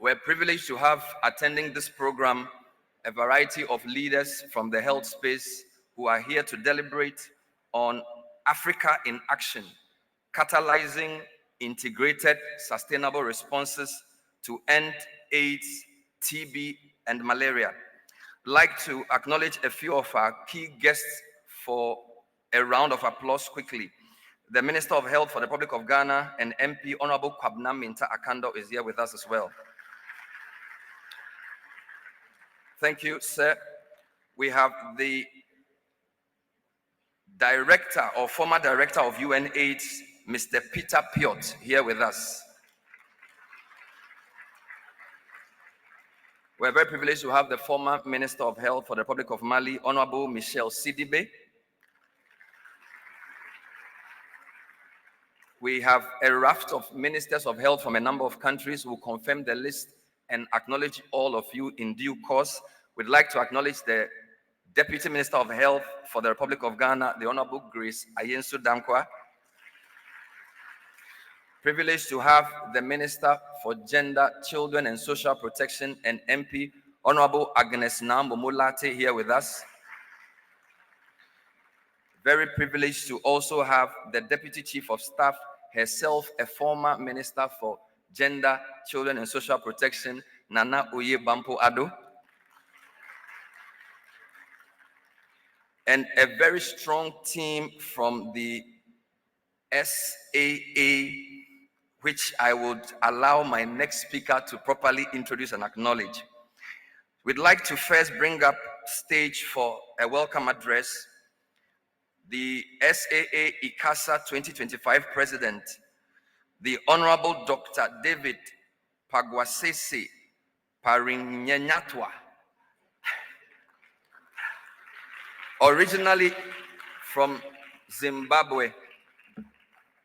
We're privileged to have attending this program a variety of leaders from the health space who are here to deliberate on Africa in action, catalyzing integrated, sustainable responses to end AIDS, TB, and malaria. I'd like to acknowledge a few of our key guests for a round of applause quickly. The Minister of Health for the Republic of Ghana and MP, Honorable Kwabena Minta Akando, is here with us as well. Thank you, sir. We have the director or former director of UNAIDS, Mr. Peter Piot, here with us. We're very privileged to have the former Minister of Health for the Republic of Mali, Honorable Michel Sidibe. We have a raft of ministers of health from a number of countries who will confirm the list and acknowledge all of you in due course. We'd like to acknowledge the Deputy Minister of Health for the Republic of Ghana, the Honorable Grace Ayensu Dankwa. Privileged to have the Minister for Gender, Children and Social Protection and MP, Honorable Agnes Nambo Mulate, here with us. Very privileged to also have the Deputy Chief of Staff, herself a former Minister for Gender, Children and Social Protection, Nana Oye Bampo Ado. And a very strong team from the SAA, which I would allow my next speaker to properly introduce and acknowledge. We'd like to first bring up stage for a welcome address the SAA ICASA 2025 President, the Honorable Dr. David Pagwasese Parinyenyatwa. Originally from Zimbabwe,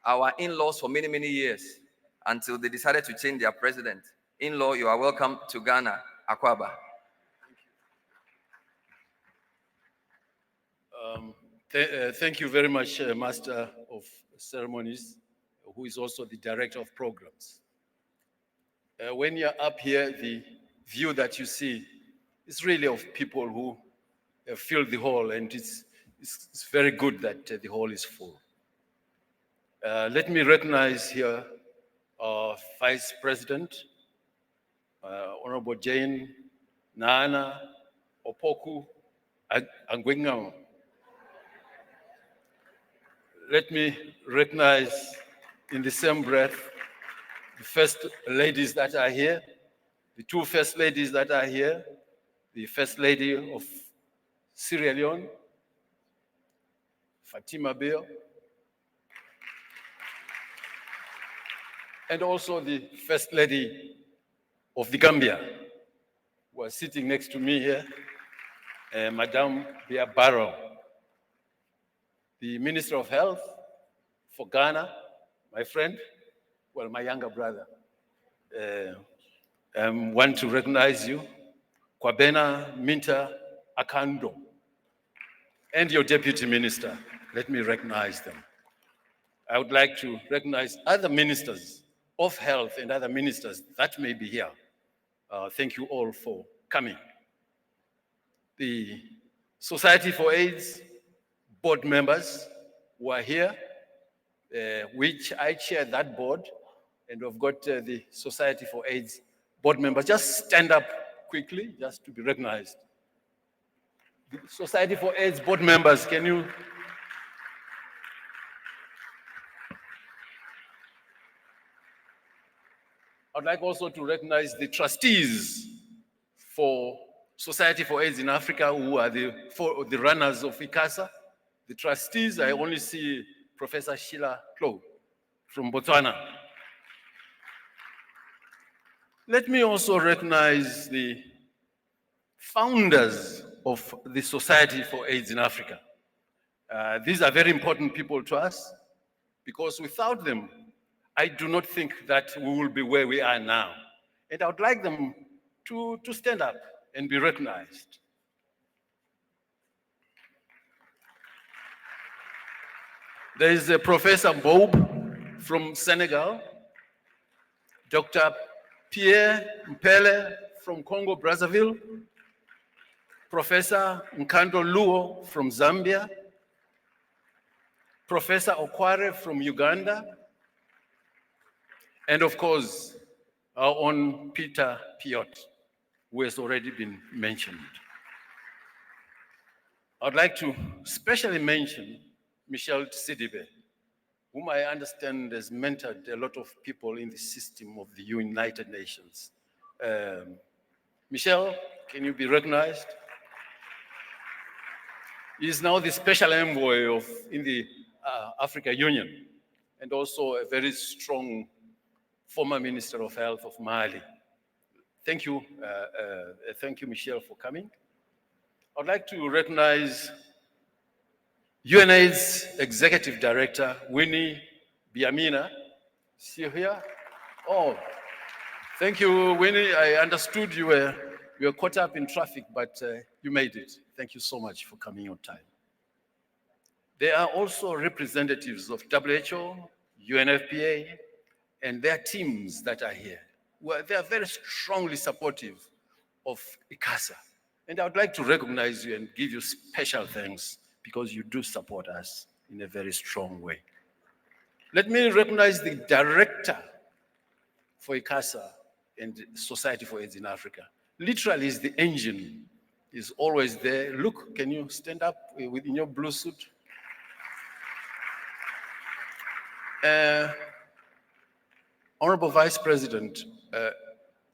our in-laws for many, many years, until they decided to change their president. In-law, you are welcome to Ghana, Akwaba. Thank you very much, Master of Ceremonies, who is also the Director of Programs. When you're up here, the view that you see is really of people who filled the hall, and it's very good that the hall is full. Let me recognize here our Vice President, Honorable Jane Nana Opoku Angwengam. Let me recognize in the same breath the first ladies that are here, the two first ladies that are here, the First Lady of Sierra Leone, Fatima Beo, and also the First Lady of the Gambia, who are sitting next to me here, Madame Bia Barrow, the Minister of Health for Ghana, my friend, well, my younger brother. I want to recognize you, Kwabena Minta Akando, and your Deputy Minister. Let me recognize them. I would like to recognize other ministers of health and other ministers that may be here. Thank you all for coming. The Society for AIDS board members who are here, which I chair that board, and we've got the Society for AIDS board members. Just stand up quickly, just to be recognized. The Society for AIDS board members, can you? I'd like also to recognize the trustees for Society for AIDS in Africa, who are the runners of ICASA. The trustees, I only see Professor Sheila Klo from Botswana. Let me also recognize the founders of the Society for AIDS in Africa. These are very important people to us, because without them, I do not think that we will be where we are now. And I would like them to stand up and be recognized. There is a Professor Bob from Senegal, Dr. Pierre Mpele from Congo Brazzaville, Professor Nkando Luo from Zambia, Professor Okware from Uganda, and of course, our own Peter Piot, who has already been mentioned. I'd like to specially mention Michel Sidibe, whom I understand has mentored a lot of people in the system of the United Nations. Michel, can you be recognized? He is now the special envoy in the Africa Union, and also a very strong former Minister of Health of Mali. Thank you, Michel, for coming. I'd like to recognize UNAIDS Executive Director, Winnie Biamina. See you here? Oh, thank you, Winnie. I understood you were caught up in traffic, but you made it. Thank you so much for coming on time. There are also representatives of WHO, UNFPA, and their teams that are here. Well, they are very strongly supportive of ICASA. And I would like to recognize you and give you special thanks because you do support us in a very strong way. Let me recognize the director for ICASA and Society for AIDS in Africa. Literally is the engine, is always there. Look, can you stand up in your blue suit? Honorable Vice President,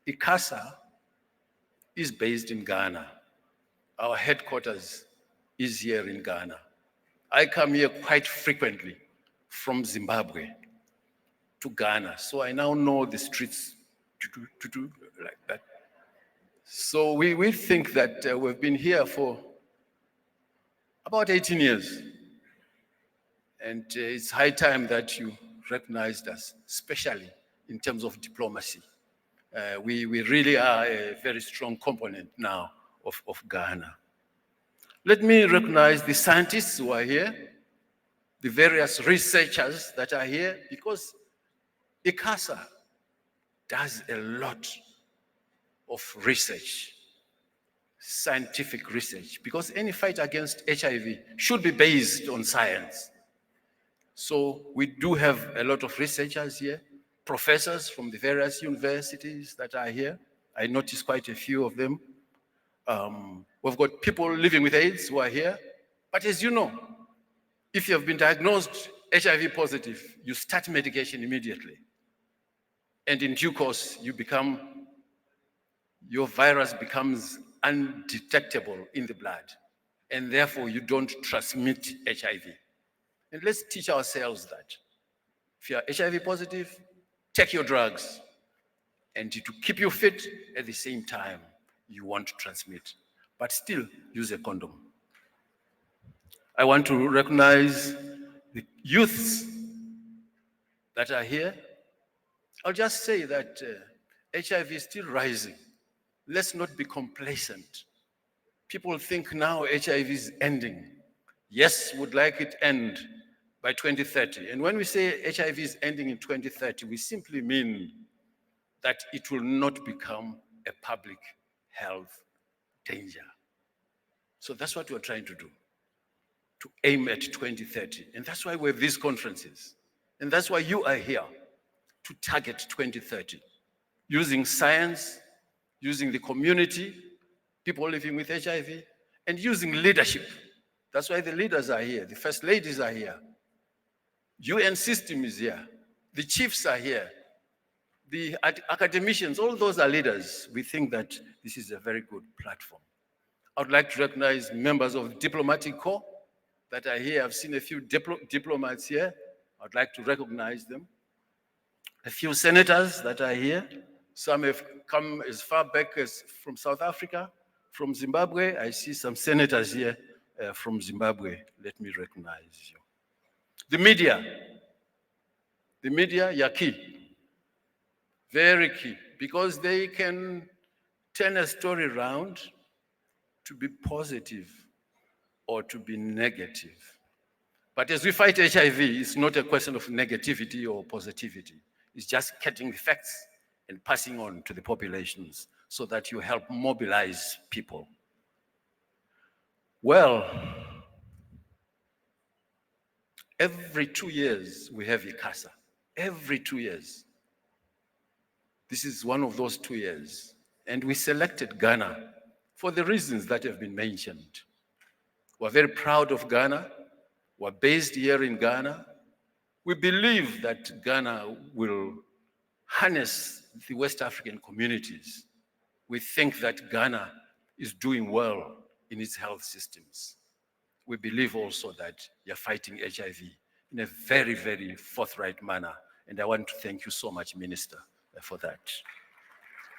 ICASA is based in Ghana. Our headquarters is here in Ghana. I come here quite frequently from Zimbabwe to Ghana, so I now know the streets like that. So we think that we've been here for about 18 years, and it's high time that you recognized us, especially in terms of diplomacy. We really are a very strong component now of Ghana. Let me recognize the scientists who are here, the various researchers that are here, because ICASA does a lot of research, scientific research, because any fight against HIV should be based on science. So we do have a lot of researchers here, professors from the various universities that are here. I noticed quite a few of them. We've got people living with AIDS who are here. But as you know, if you have been diagnosed HIV positive, you start medication immediately. And in due course, your virus becomes undetectable in the blood. And therefore, you don't transmit HIV. And let's teach ourselves that. If you are HIV positive, take your drugs. And to keep you fit, at the same time, you want to transmit. But still, use a condom. I want to recognize the youths that are here. I'll just say that HIV is still rising. Let's not be complacent. People think now HIV is ending. Yes, would like it end by 2030. And when we say HIV is ending in 2030, we simply mean that it will not become a public health danger. So that's what we're trying to do, to aim at 2030. And that's why we have these conferences. And that's why you are here, to target 2030, using science, using the community, people living with HIV, and using leadership. That's why the leaders are here, the first ladies are here, UN system is here, the chiefs are here, the academicians, all those are leaders. We think that this is a very good platform. I would like to recognize members of the diplomatic corps that are here. I've seen a few diplomats here. I'd like to recognize them. A few senators that are here. Some have come as far back as from South Africa, from Zimbabwe. I see some senators here from Zimbabwe. Let me recognize you. The media, you're key, very key, because they can turn a story around to be positive or to be negative. But as we fight HIV, it's not a question of negativity or positivity. It's just getting the facts and passing on to the populations so that you help mobilize people. Well, every 2 years we have ICASA. Every 2 years. This is one of those 2 years. And we selected Ghana for the reasons that have been mentioned. We're very proud of Ghana. We're based here in Ghana. We believe that Ghana will harness the West African communities. We think that Ghana is doing well in its health systems. We believe also that you're fighting HIV in a very, very forthright manner. And I want to thank you so much, Minister, for that.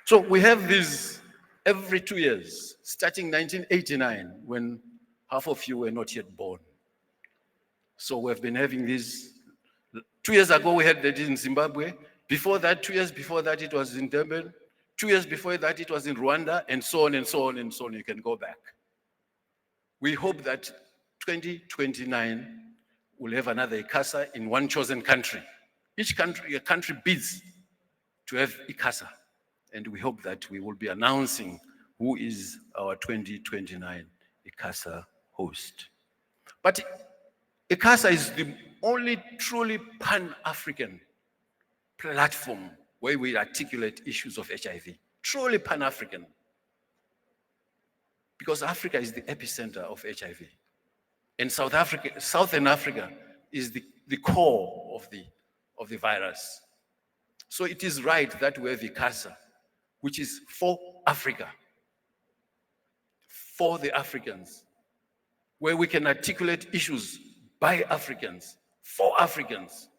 So we have these every 2 years, starting 1989, when half of you were not yet born. So we've been having these. 2 years ago, we had that in Zimbabwe. Before that, 2 years before that, it was in Durban. 2 years before that, it was in Rwanda, and so on and so on and so on. You can go back. We hope that 2029 will have another ICASA in one chosen country. Each country, a country bids to have ICASA. And we hope that we will be announcing who is our 2029 ICASA host. But ICASA is the only truly Pan-African platform where we articulate issues of HIV. Truly Pan-African. Because Africa is the epicenter of HIV. And Southern Africa is the core of the virus. So it is right that we have ICASA, which is for Africa, for the Africans, where we can articulate issues by Africans, for Africans,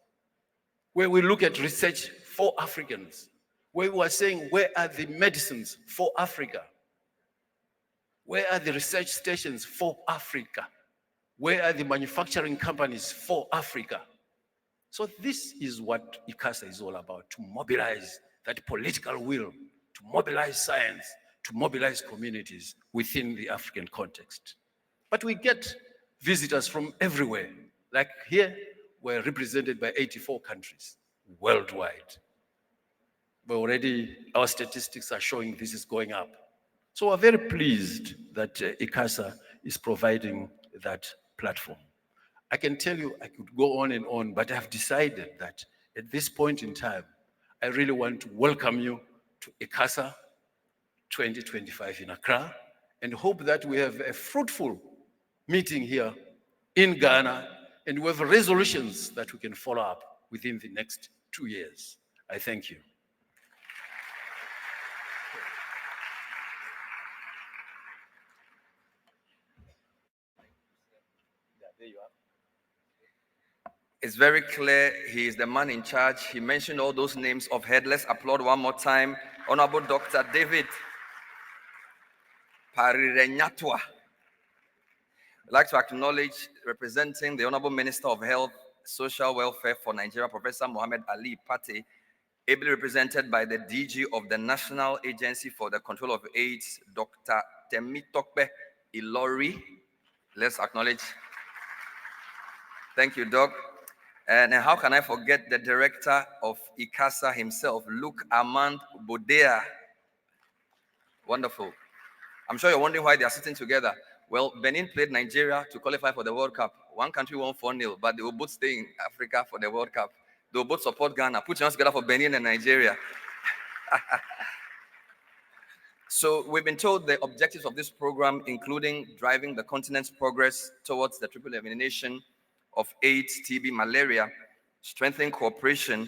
where we look at research for Africans, where we are saying, where are the medicines for Africa? Where are the research stations for Africa? Where are the manufacturing companies for Africa? So this is what ICASA is all about, to mobilize that political will, to mobilize science, to mobilize communities within the African context. But we get visitors from everywhere. Like here, we're represented by 84 countries worldwide. But already our statistics are showing this is going up. So we're very pleased that ICASA is providing that platform. I can tell you, I could go on, but I've decided that at this point in time, I really want to welcome you to ICASA 2025 in Accra, and hope that we have a fruitful meeting here in Ghana, and we have resolutions that we can follow up within the next 2 years. I thank you. It's very clear he is the man in charge. He mentioned all those names of head. Let's applaud one more time. Honorable Dr. David Parirenyatwa. I'd like to acknowledge, representing the Honorable Minister of Health, Social Welfare for Nigeria, Professor Mohammed Ali Pate, ably represented by the DG of the National Agency for the Control of AIDS, Dr. Temitokpe Ilori. Let's acknowledge. Thank you, Doc. And how can I forget the director of ICASA himself, Luke Armand Bodea. Wonderful. I'm sure you're wondering why they are sitting together. Well, Benin played Nigeria to qualify for the World Cup. One country won 4-0, but they will both stay in Africa for the World Cup. They will both support Ghana. Put your hands together for Benin and Nigeria. So we've been told the objectives of this program, including driving the continent's progress towards the triple elimination of AIDS, TB, malaria, strengthening cooperation.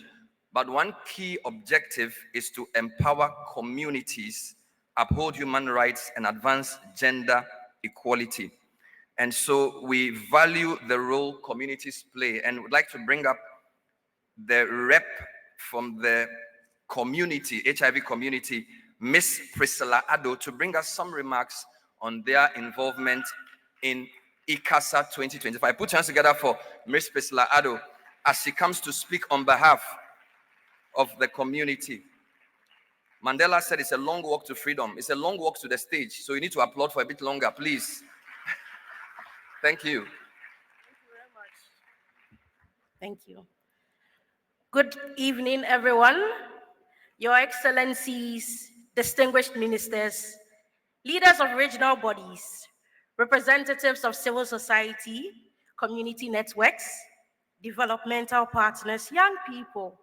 But one key objective is to empower communities, uphold human rights, and advance gender equality. And so we value the role communities play, and would like to bring up the rep from the community, HIV community, Miss Priscilla Addo, to bring us some remarks on their involvement in ICASA 2025. Put your hands together for Miss Priscilla Addo as she comes to speak on behalf of the community. Mandela said it's a long walk to freedom. It's a long walk to the stage. So you need to applaud for a bit longer, please. Thank you. Thank you very much. Thank you. Good evening, everyone. Your Excellencies, distinguished ministers, leaders of regional bodies, representatives of civil society, community networks, developmental partners, young people,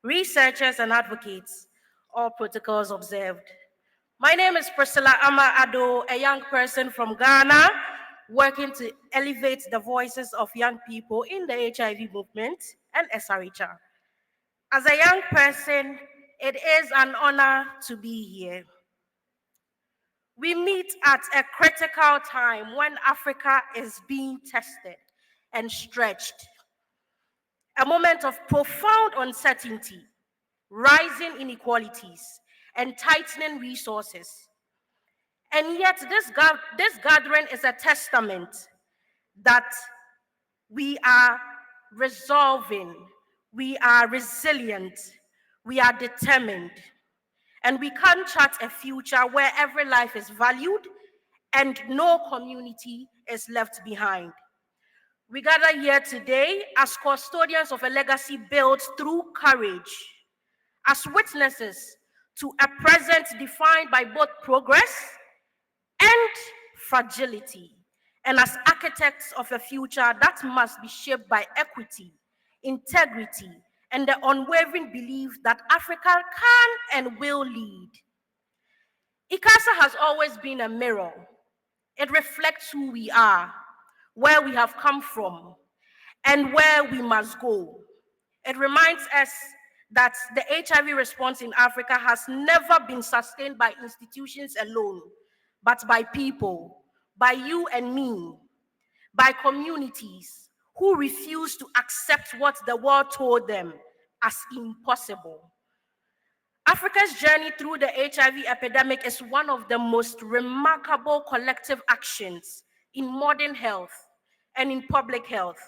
researchers and advocates, all protocols observed. My name is Priscilla Ama Ado, a young person from Ghana, working to elevate the voices of young people in the HIV movement and SRHR. As a young person, it is an honor to be here. We meet at a critical time when Africa is being tested and stretched. A moment of profound uncertainty, rising inequalities, and tightening resources. And yet, this gathering is a testament that we are resolving, we are resilient, we are determined, and we can chart a future where every life is valued and no community is left behind. We gather here today as custodians of a legacy built through courage, as witnesses to a present defined by both progress and fragility, and as architects of a future that must be shaped by equity, integrity, and the unwavering belief that Africa can and will lead. ICASA has always been a mirror. It reflects who we are, where we have come from, and where we must go. It reminds us that the HIV response in Africa has never been sustained by institutions alone, but by people, by you and me, by communities who refuse to accept what the world told them as impossible. Africa's journey through the HIV epidemic is one of the most remarkable collective actions in modern health and in public health.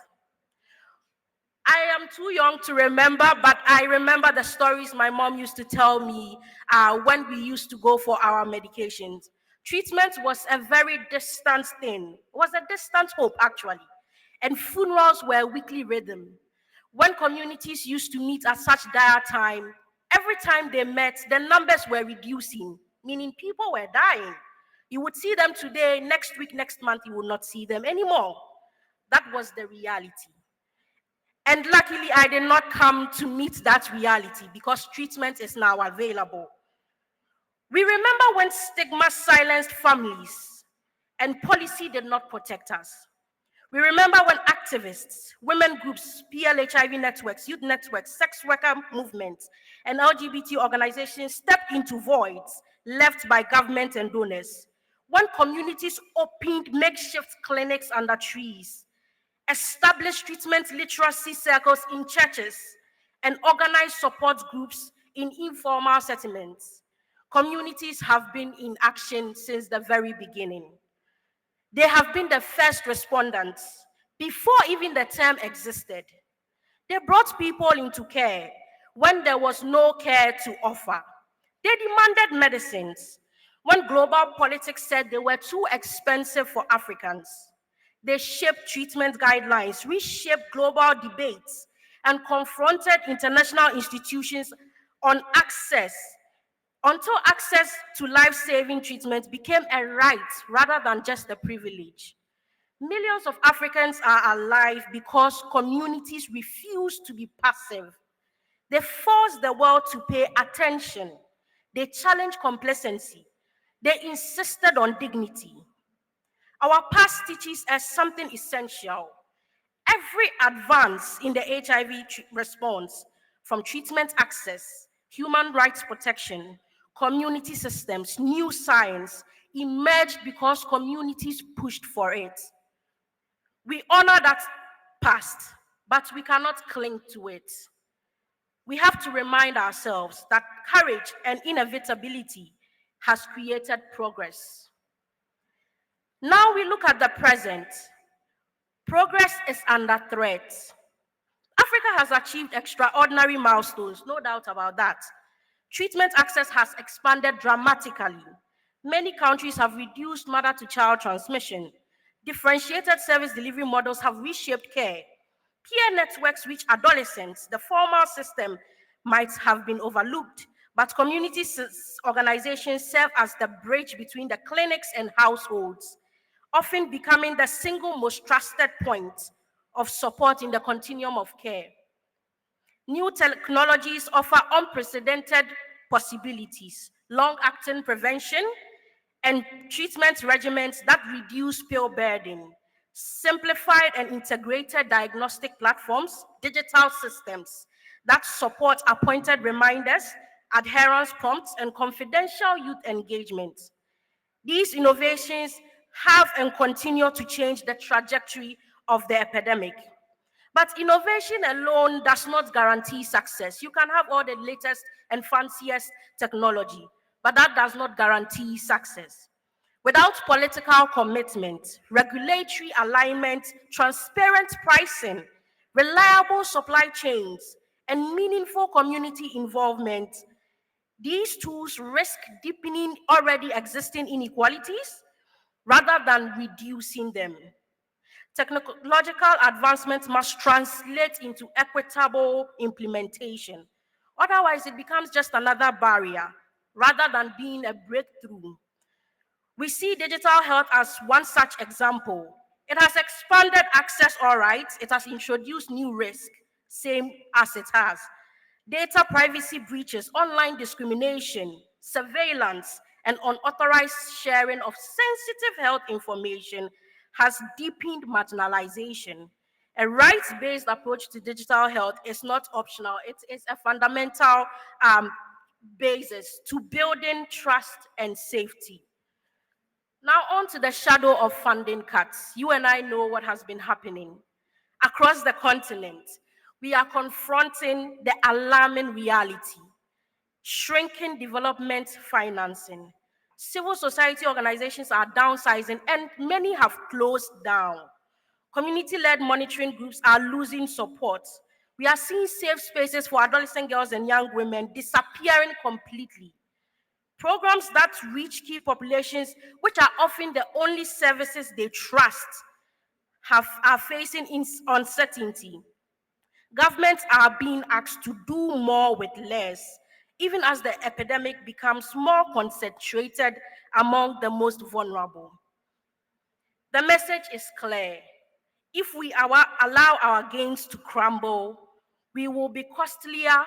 I am too young to remember, but I remember the stories my mom used to tell me when we used to go for our medications. Treatment was a very distant thing. It was a distant hope, actually. And funerals were a weekly rhythm. When communities used to meet at such dire time, every time they met, the numbers were reducing, meaning people were dying. You would see them today, next week, next month, you will not see them anymore. That was the reality. And luckily, I did not come to meet that reality because treatment is now available. We remember when stigma silenced families and policy did not protect us. We remember when activists, women groups, PLHIV networks, youth networks, sex worker movements, and LGBT organizations stepped into voids left by government and donors. When communities opened makeshift clinics under trees, established treatment literacy circles in churches, and organized support groups in informal settlements. Communities have been in action since the very beginning. They have been the first respondents before even the term existed. They brought people into care when there was no care to offer. They demanded medicines when global politics said they were too expensive for Africans. They shaped treatment guidelines, reshaped global debates, and confronted international institutions on access until access to life-saving treatment became a right rather than just a privilege. Millions of Africans are alive because communities refuse to be passive. They force the world to pay attention. They challenge complacency. They insisted on dignity. Our past teaches us something essential. Every advance in the HIV response, from treatment access, human rights protection, community systems, new science, emerged because communities pushed for it. We honor that past, but we cannot cling to it. We have to remind ourselves that courage and inevitability has created progress. Now we look at the present. Progress is under threat. Africa has achieved extraordinary milestones, no doubt about that. Treatment access has expanded dramatically. Many countries have reduced mother-to-child transmission. Differentiated service delivery models have reshaped care. Peer networks reach adolescents. The formal system might have been overlooked, But organizations serve as the bridge between the clinics and households, often becoming the single most trusted point of support in the continuum of care. New technologies offer unprecedented possibilities, long-acting prevention, and treatment regimens that reduce pill burden, simplified and integrated diagnostic platforms, digital systems that support appointed reminders, adherence prompts, and confidential youth engagement. These innovations have and continue to change the trajectory of the epidemic. But innovation alone does not guarantee success. You can have all the latest and fanciest technology, but that does not guarantee success. Without political commitment, regulatory alignment, transparent pricing, reliable supply chains, and meaningful community involvement, these tools risk deepening already existing inequalities rather than reducing them. Technological advancement must translate into equitable implementation. Otherwise, it becomes just another barrier rather than being a breakthrough. We see digital health as one such example. It has expanded access, all right. It has introduced new risk, same as it has. Data privacy breaches, online discrimination, surveillance, and unauthorized sharing of sensitive health information has deepened marginalization. A rights-based approach to digital health is not optional. It is a fundamental basis to building trust and safety. Now on to the shadow of funding cuts. You and I know what has been happening. Across the continent, we are confronting the alarming reality: shrinking development financing. Civil society organizations are downsizing and many have closed down. Community-led monitoring groups are losing support. We are seeing safe spaces for adolescent girls and young women disappearing completely. Programs that reach key populations, which are often the only services they trust, are facing uncertainty. Governments are being asked to do more with less, even as the epidemic becomes more concentrated among the most vulnerable. The message is clear. If we allow our gains to crumble, we will be costlier,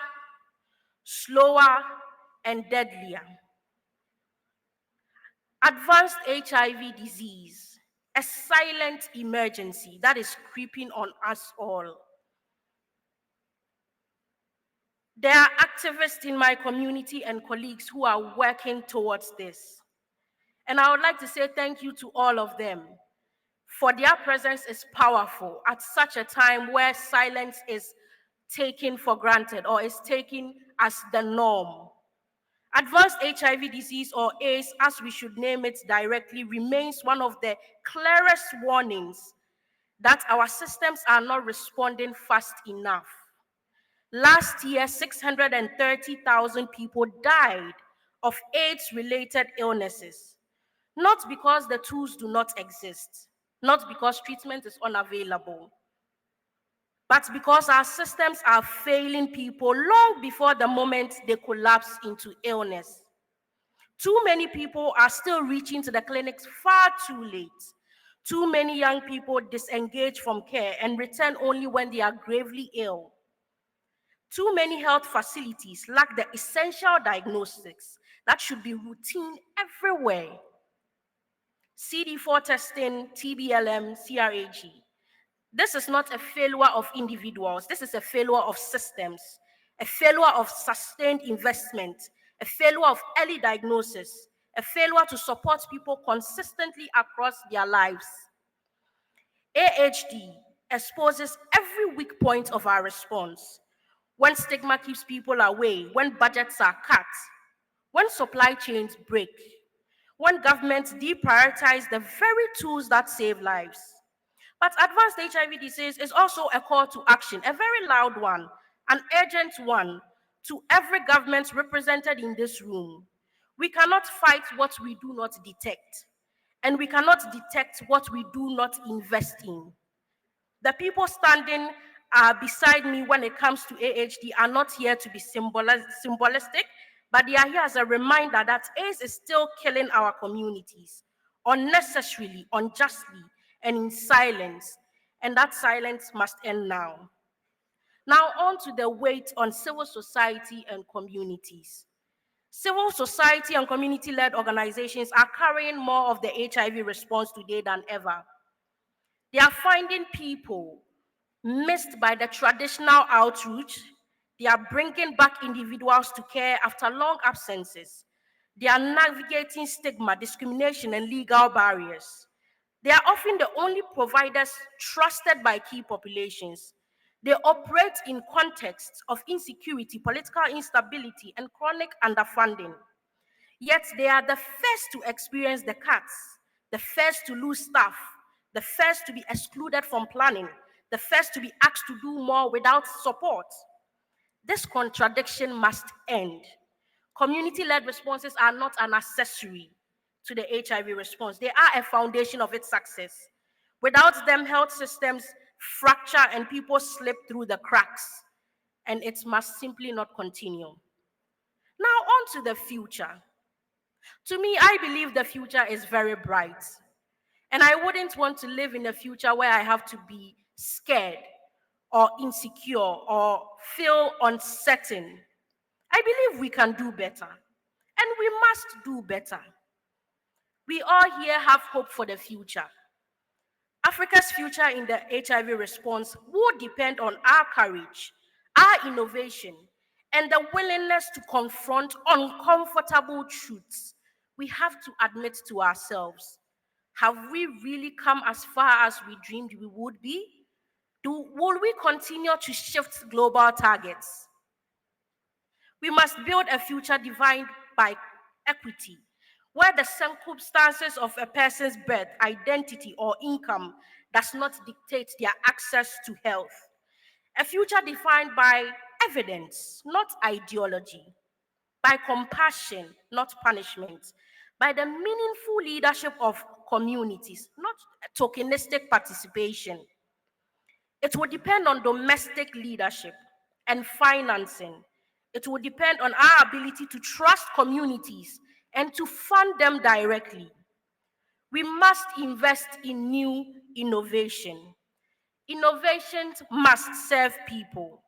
slower, and deadlier. Advanced HIV disease, a silent emergency that is creeping on us all. There are activists in my community and colleagues who are working towards this. And I would like to say thank you to all of them, for their presence is powerful at such a time where silence is taken for granted or is taken as the norm. Advanced HIV disease, or AIDS, as we should name it directly, remains one of the clearest warnings that our systems are not responding fast enough. Last year, 630,000 people died of AIDS-related illnesses, not because the tools do not exist, not because treatment is unavailable, but because our systems are failing people long before the moment they collapse into illness. Too many people are still reaching to the clinics far too late. Too many young people disengage from care and return only when they are gravely ill. Too many health facilities lack the essential diagnostics that should be routine everywhere. CD4 testing, TBLM, CRAG. This is not a failure of individuals. This is a failure of systems, a failure of sustained investment, a failure of early diagnosis, a failure to support people consistently across their lives. AHD exposes every weak point of our response. When stigma keeps people away, when budgets are cut, when supply chains break, when governments deprioritize the very tools that save lives. But advanced HIV disease is also a call to action, a very loud one, an urgent one, to every government represented in this room. We cannot fight what we do not detect, and we cannot detect what we do not invest in. The people standing beside me when it comes to AHD are not here to be symbolistic, but they are here as a reminder that AIDS is still killing our communities unnecessarily, unjustly, and in silence, and that silence must end now. Now, on to the weight on civil society and communities. Civil society and community led organizations are carrying more of the HIV response today than ever. They are finding people missed by the traditional outreach. They are bringing back individuals to care after long absences. They are navigating stigma, discrimination, and legal barriers. They are often the only providers trusted by key populations. They operate in contexts of insecurity, political instability, and chronic underfunding. Yet they are the first to experience the cuts, the first to lose staff, the first to be excluded from planning, the first to be asked to do more without support. This contradiction must end. Community-led responses are not an accessory to the HIV response. They are a foundation of its success. Without them, health systems fracture and people slip through the cracks, and it must simply not continue. Now, on to the future. To me, I believe the future is very bright. And I wouldn't want to live in a future where I have to be scared or insecure or feel uncertain. I believe we can do better. And we must do better. We all here have hope for the future. Africa's future in the HIV response will depend on our courage, our innovation, and the willingness to confront uncomfortable truths. We have to admit to ourselves, have we really come as far as we dreamed we would be? Will we continue to shift global targets? We must build a future defined by equity, where the circumstances of a person's birth, identity, or income does not dictate their access to health. A future defined by evidence, not ideology, by compassion, not punishment, by the meaningful leadership of communities, not tokenistic participation. It will depend on domestic leadership and financing. It will depend on our ability to trust communities and to fund them directly. We must invest in new innovation. Innovations must serve people.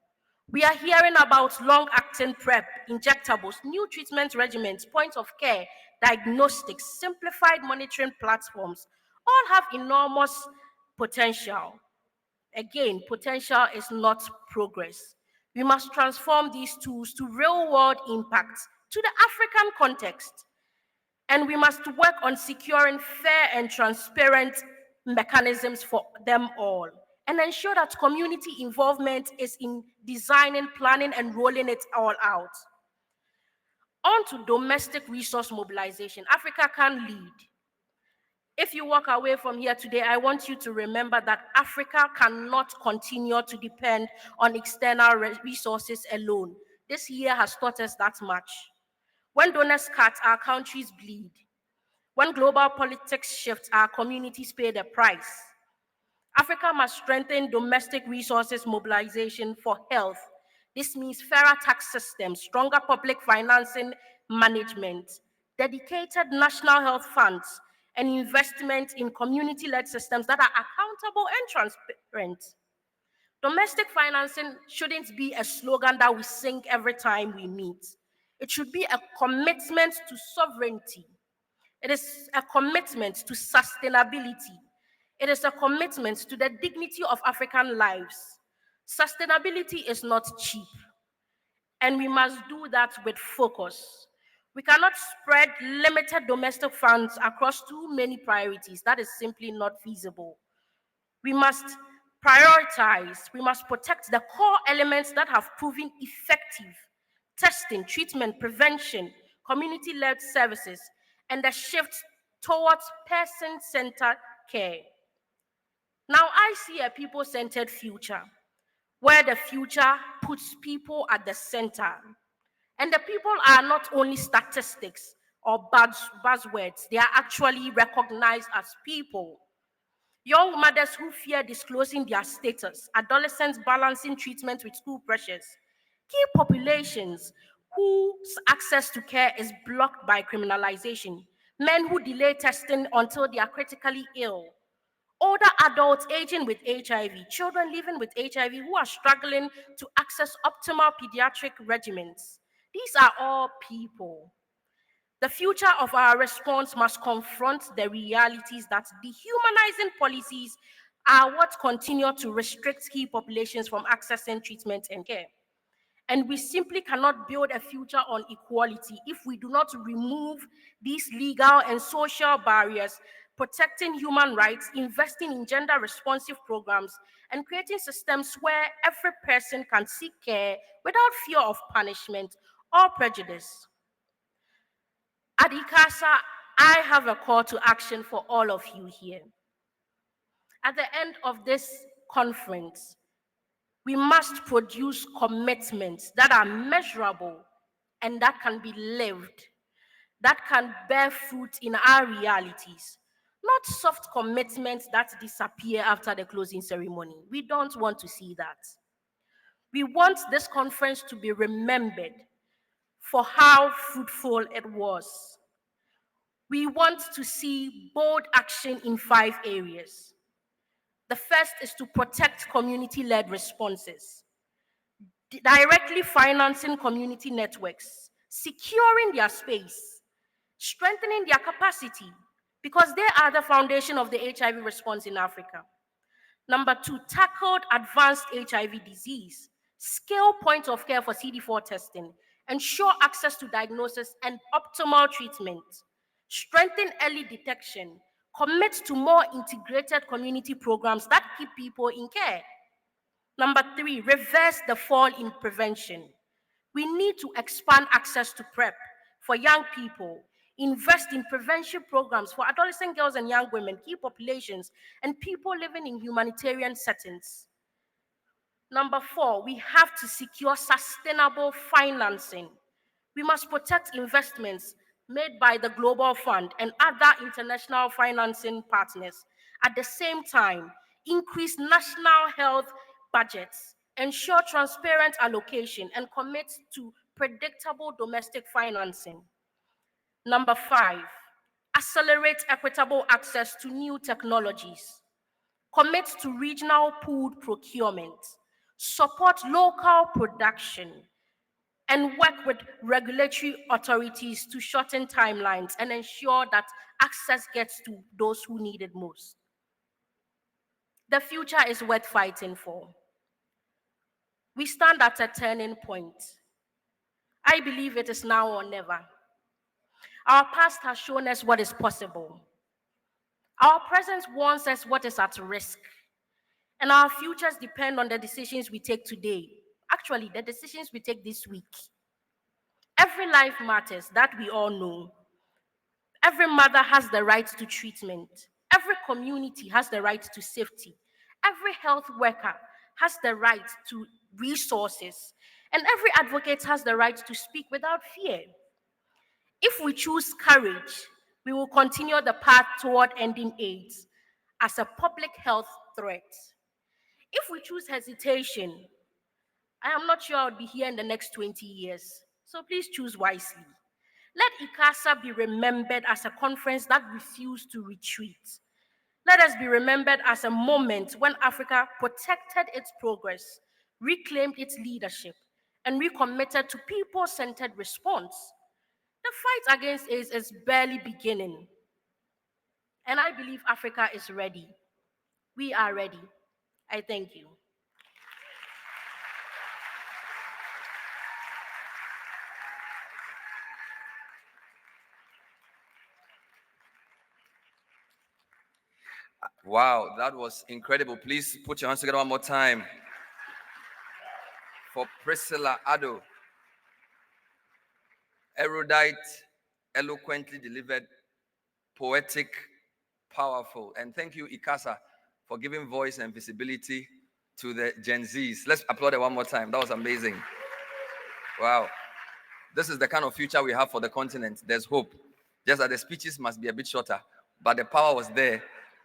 We are hearing about long-acting PrEP, injectables, new treatment regimens, points of care, diagnostics, simplified monitoring platforms, all have enormous potential. Again, potential is not progress. We must transform these tools to real-world impact, to the African context. And we must work on securing fair and transparent mechanisms for them all and ensure that community involvement is in designing, planning, and rolling it all out. On to domestic resource mobilization. Africa can lead. If you walk away from here today, I want you to remember that Africa cannot continue to depend on external resources alone. This year has taught us that much. When donors cut, our countries bleed. When global politics shift, our communities pay the price. Africa must strengthen domestic resources mobilization for health. This means fairer tax systems, stronger public financing management, dedicated national health funds, and investment in community-led systems that are accountable and transparent. Domestic financing shouldn't be a slogan that we sing every time we meet. It should be a commitment to sovereignty. It is a commitment to sustainability. It is a commitment to the dignity of African lives. Sustainability is not cheap, and we must do that with focus. We cannot spread limited domestic funds across too many priorities. That is simply not feasible. We must prioritize, we must protect the core elements that have proven effective: testing, treatment, prevention, community led services, and the shift towards person centered care. Now, I see a people centered future where the future puts people at the center. And the people are not only statistics or buzzwords, they are actually recognized as people. Young mothers who fear disclosing their status, adolescents balancing treatment with school pressures, key populations whose access to care is blocked by criminalization, men who delay testing until they are critically ill, older adults aging with HIV, children living with HIV who are struggling to access optimal pediatric regimens. These are all people. The future of our response must confront the realities that dehumanizing policies are what continue to restrict key populations from accessing treatment and care. And we simply cannot build a future on equality if we do not remove these legal and social barriers, protecting human rights, investing in gender responsive programs, and creating systems where every person can seek care without fear of punishment or prejudice. At ICASA, I have a call to action for all of you here. At the end of this conference, we must produce commitments that are measurable and that can be lived, that can bear fruit in our realities, not soft commitments that disappear after the closing ceremony. We don't want to see that. We want this conference to be remembered for how fruitful it was. We want to see bold action in 5 areas. The first is to protect community-led responses, directly financing community networks, securing their space, strengthening their capacity, because they are the foundation of the HIV response in Africa. Number 2, tackled advanced HIV disease, scale point of care for CD4 testing, ensure access to diagnosis and optimal treatment, strengthen early detection, commit to more integrated community programs that keep people in care. Number 3, reverse the fall in prevention. We need to expand access to PrEP for young people, invest in prevention programs for adolescent girls and young women, key populations, and people living in humanitarian settings. Number 4, we have to secure sustainable financing. We must protect investments made by the Global Fund and other international financing partners. At the same time, increase national health budgets, ensure transparent allocation, and commit to predictable domestic financing. Number 5, accelerate equitable access to new technologies. Commit to regional pooled procurement, support local production, and work with regulatory authorities to shorten timelines and ensure that access gets to those who need it most. The future is worth fighting for. We stand at a turning point. I believe it is now or never. Our past has shown us what is possible. Our present warns us what is at risk. And our futures depend on the decisions we take today. Actually, the decisions we take this week. Every life matters, that we all know. Every mother has the right to treatment. Every community has the right to safety. Every health worker has the right to resources. And every advocate has the right to speak without fear. If we choose courage, we will continue the path toward ending AIDS as a public health threat. If we choose hesitation, I am not sure I'll be here in the next 20 years. So please choose wisely. Let ICASA be remembered as a conference that refused to retreat. Let us be remembered as a moment when Africa protected its progress, reclaimed its leadership, and recommitted to people-centered response. The fight against AIDS is barely beginning. And I believe Africa is ready. We are ready. I thank you. Wow, that was incredible. Please put your hands together one more time for Priscilla Addo. Erudite, eloquently delivered, poetic, powerful. And thank you, ICASA, for giving voice and visibility to the Gen Zs. Let's applaud it one more time. That was amazing. Wow. This is the kind of future we have for the continent. There's hope. Just that the speeches must be a bit shorter, but the power was there.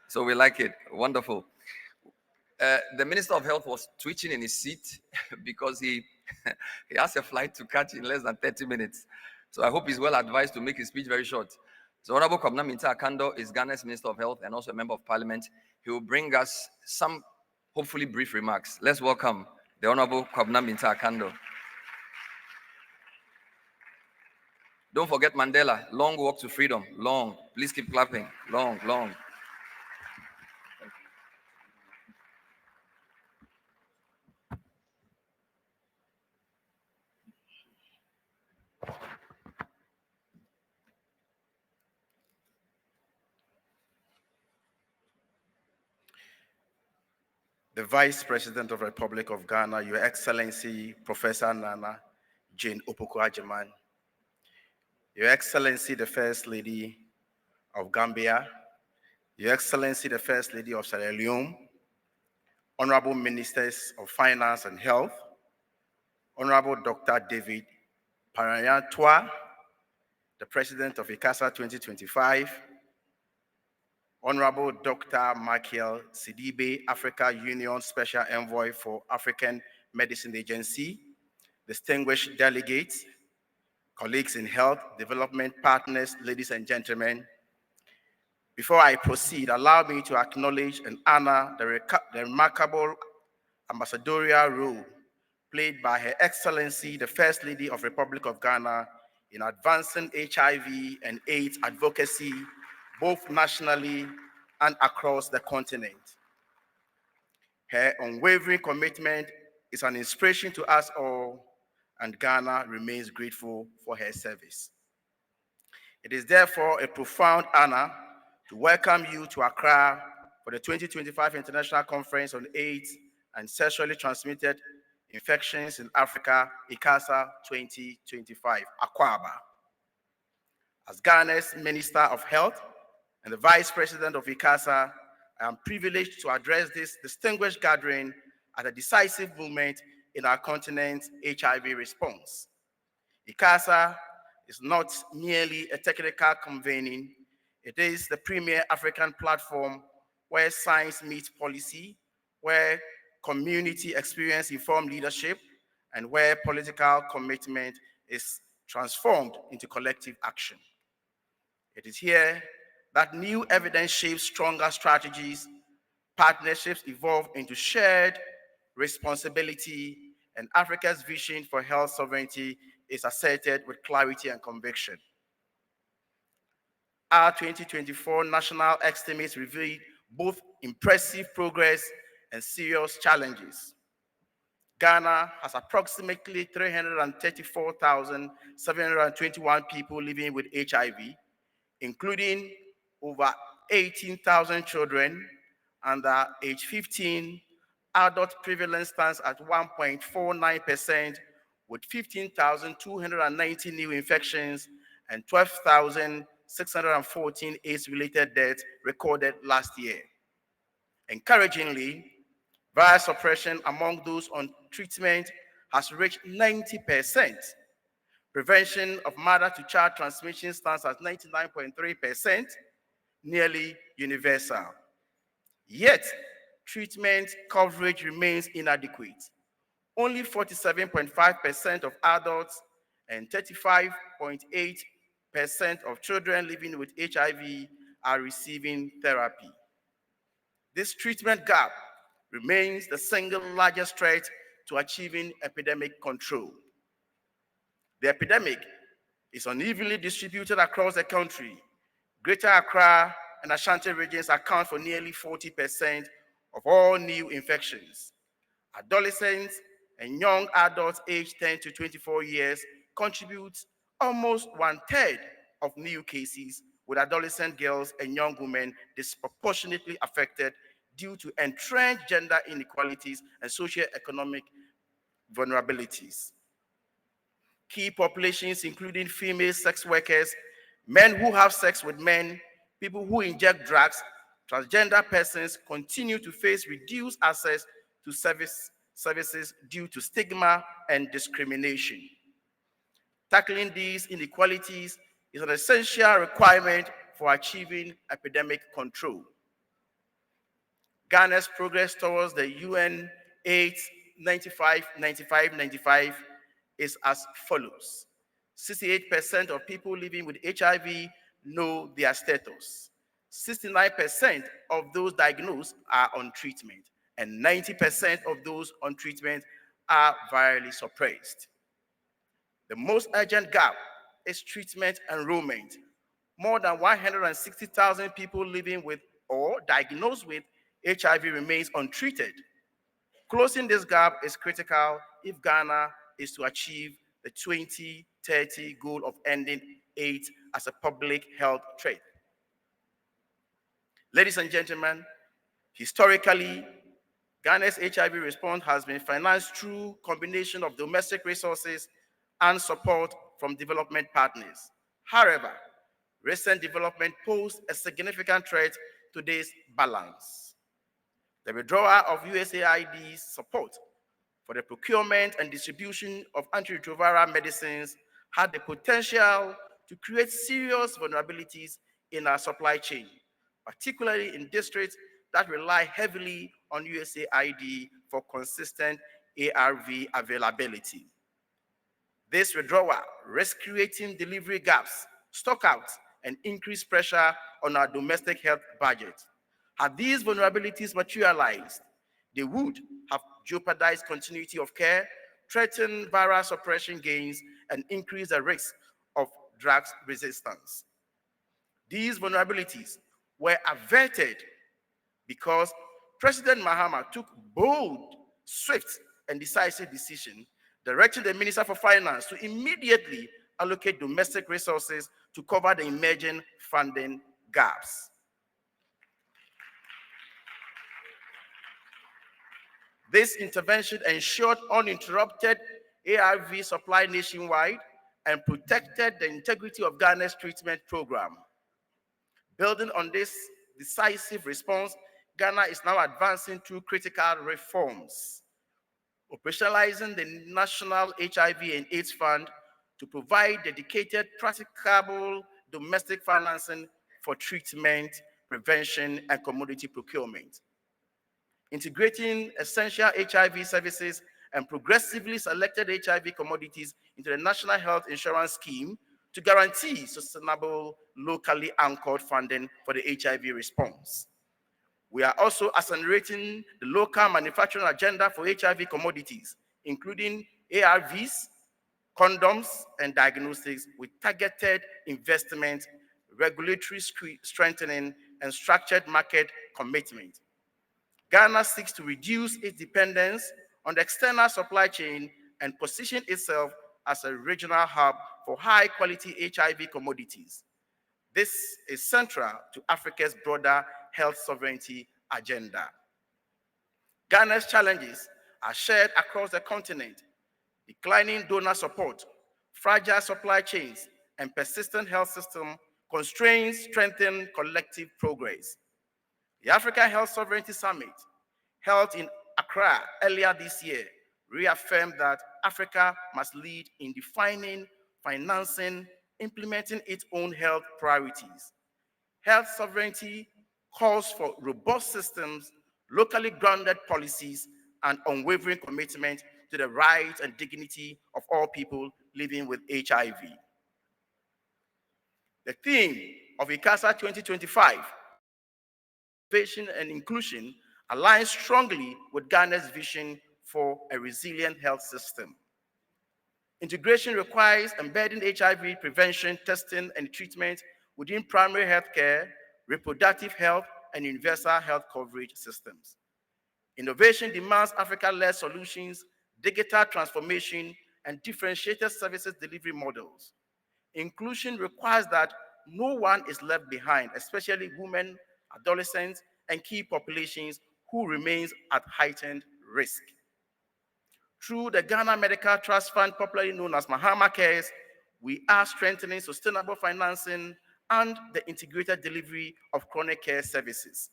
So we like it. Wonderful. The Minister of Health was twitching in his seat because he He has a flight to catch in less than 30 minutes. So I hope he's well advised to make his speech very short. So Honorable Kwabena Mintah Akando is Ghana's Minister of Health and also a Member of Parliament. He will bring us some, hopefully brief remarks. Let's welcome the Honorable Kwabena Mintah Akando. Don't forget Mandela, long walk to freedom, long. Please keep clapping, long, long. The Vice President of the Republic of Ghana, Your Excellency, Professor Nana Jane Opoku-Agyeman, Your Excellency, the First Lady of Gambia, Your Excellency, the First Lady of Sierra Leone, Honorable Ministers of Finance and Health, Honorable Dr. David Parayantua, the President of ICASA 2025, Honorable Dr. Michael Sidibe, Africa Union Special Envoy for African Medicine Agency, distinguished delegates, colleagues in health, development partners, ladies and gentlemen. Before I proceed, allow me to acknowledge and honor the remarkable ambassadorial role played by Her Excellency, the First Lady of the Republic of Ghana in advancing HIV and AIDS advocacy, both nationally and across the continent. Her unwavering commitment is an inspiration to us all, and Ghana remains grateful for her service. It is therefore a profound honor to welcome you to Accra for the 2025 International Conference on AIDS and Sexually Transmitted Infections in Africa, ICASA 2025, Akwaba. As Ghana's Minister of Health and the Vice President of ICASA, I am privileged to address this distinguished gathering at a decisive moment in our continent's HIV response. ICASA is not merely a technical convening, it is the premier African platform where science meets policy, where community experience informed leadership, and where political commitment is transformed into collective action. It is here that new evidence shapes stronger strategies, partnerships evolve into shared responsibility, and Africa's vision for health sovereignty is asserted with clarity and conviction. Our 2024 national estimates reveal both impressive progress and serious challenges. Ghana has approximately 334,721 people living with HIV, including over 18,000 children under age 15. Adult prevalence stands at 1.49%, with 15,290 new infections and 12,614 AIDS-related deaths recorded last year. Encouragingly, virus suppression among those on treatment has reached 90%. Prevention of mother-to-child transmission stands at 99.3%, nearly universal. Yet, treatment coverage remains inadequate. Only 47.5% of adults and 35.8% of children living with HIV are receiving therapy. This treatment gap remains the single largest threat to achieving epidemic control. The epidemic is unevenly distributed across the country. Greater Accra and Ashanti regions account for nearly 40% of all new infections. Adolescents and young adults aged 10 to 24 years contribute almost 1/3 of new cases, with adolescent girls and young women disproportionately affected due to entrenched gender inequalities and socioeconomic vulnerabilities. Key populations, including female sex workers, men who have sex with men, people who inject drugs, transgender persons, continue to face reduced access to services due to stigma and discrimination. Tackling these inequalities is an essential requirement for achieving epidemic control. Ghana's progress towards the UN AIDS 95, 95, 95 is as follows. 68% of people living with HIV know their status. 69% of those diagnosed are on treatment, and 90% of those on treatment are virally suppressed. The most urgent gap is treatment enrollment. More than 160,000 people living with or diagnosed with HIV remains untreated. Closing this gap is critical if Ghana is to achieve the 2030 goal of ending AIDS as a public health threat. Ladies and gentlemen, historically, Ghana's HIV response has been financed through combination of domestic resources and support from development partners. However, recent development posed a significant threat to this balance. The withdrawal of USAID's support for the procurement and distribution of antiretroviral medicines had the potential to create serious vulnerabilities in our supply chain, particularly in districts that rely heavily on USAID for consistent ARV availability. This withdrawal risks creating delivery gaps, stockouts, and increased pressure on our domestic health budget. Had these vulnerabilities materialized, they would have jeopardized continuity of care, threatened viral suppression gains, and increased the risk of drugs resistance. These vulnerabilities were averted because President Mahama took bold, swift, and decisive decision, directing the Minister for Finance to immediately allocate domestic resources to cover the emerging funding gaps. This intervention ensured uninterrupted ARV supply nationwide and protected the integrity of Ghana's treatment program. Building on this decisive response, Ghana is now advancing through critical reforms, operationalizing the National HIV and AIDS Fund to provide dedicated, practicable domestic financing for treatment, prevention, and commodity procurement. Integrating essential HIV services and progressively selected HIV commodities into the National Health Insurance Scheme to guarantee sustainable, locally anchored funding for the HIV response. We are also accelerating the local manufacturing agenda for HIV commodities, including ARVs, condoms, and diagnostics, with targeted investment, regulatory strengthening, and structured market commitment. Ghana seeks to reduce its dependence on the external supply chain and position itself as a regional hub for high-quality HIV commodities. This is central to Africa's broader health sovereignty agenda. Ghana's challenges are shared across the continent. Declining donor support, fragile supply chains, and persistent health system constraints strengthen collective progress. The African Health Sovereignty Summit, held in Accra earlier this year, reaffirmed that Africa must lead in defining, financing, implementing its own health priorities. Health sovereignty calls for robust systems, locally grounded policies, and unwavering commitment to the rights and dignity of all people living with HIV. The theme of ICASA 2025, Innovation and Inclusion, aligns strongly with Ghana's vision for a resilient health system. Integration requires embedding HIV prevention, testing, and treatment within primary health care, reproductive health, and universal health coverage systems. Innovation demands Africa-led solutions, digital transformation, and differentiated services delivery models. Inclusion requires that no one is left behind, especially women, adolescents, and key populations who remains at heightened risk. Through the Ghana Medical Trust Fund, popularly known as Mahama Cares, we are strengthening sustainable financing and the integrated delivery of chronic care services.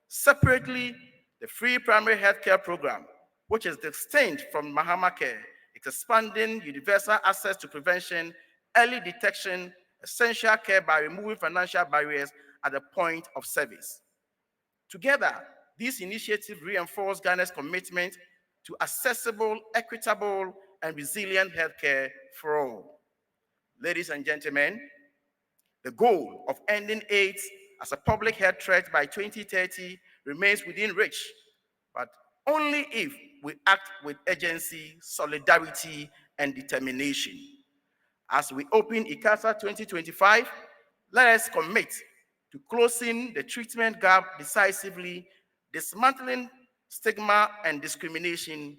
Separately, the free primary health care program, which is distinct from Mahama Care, is expanding universal access to prevention, early detection, essential care by removing financial barriers at the point of service. Together, these initiatives reinforce Ghana's commitment to accessible, equitable, and resilient healthcare for all. Ladies and gentlemen, the goal of ending AIDS as a public health threat by 2030 remains within reach, but only if we act with urgency, solidarity, and determination. As we open ICASA 2025, let us commit to closing the treatment gap decisively, dismantling stigma and discrimination,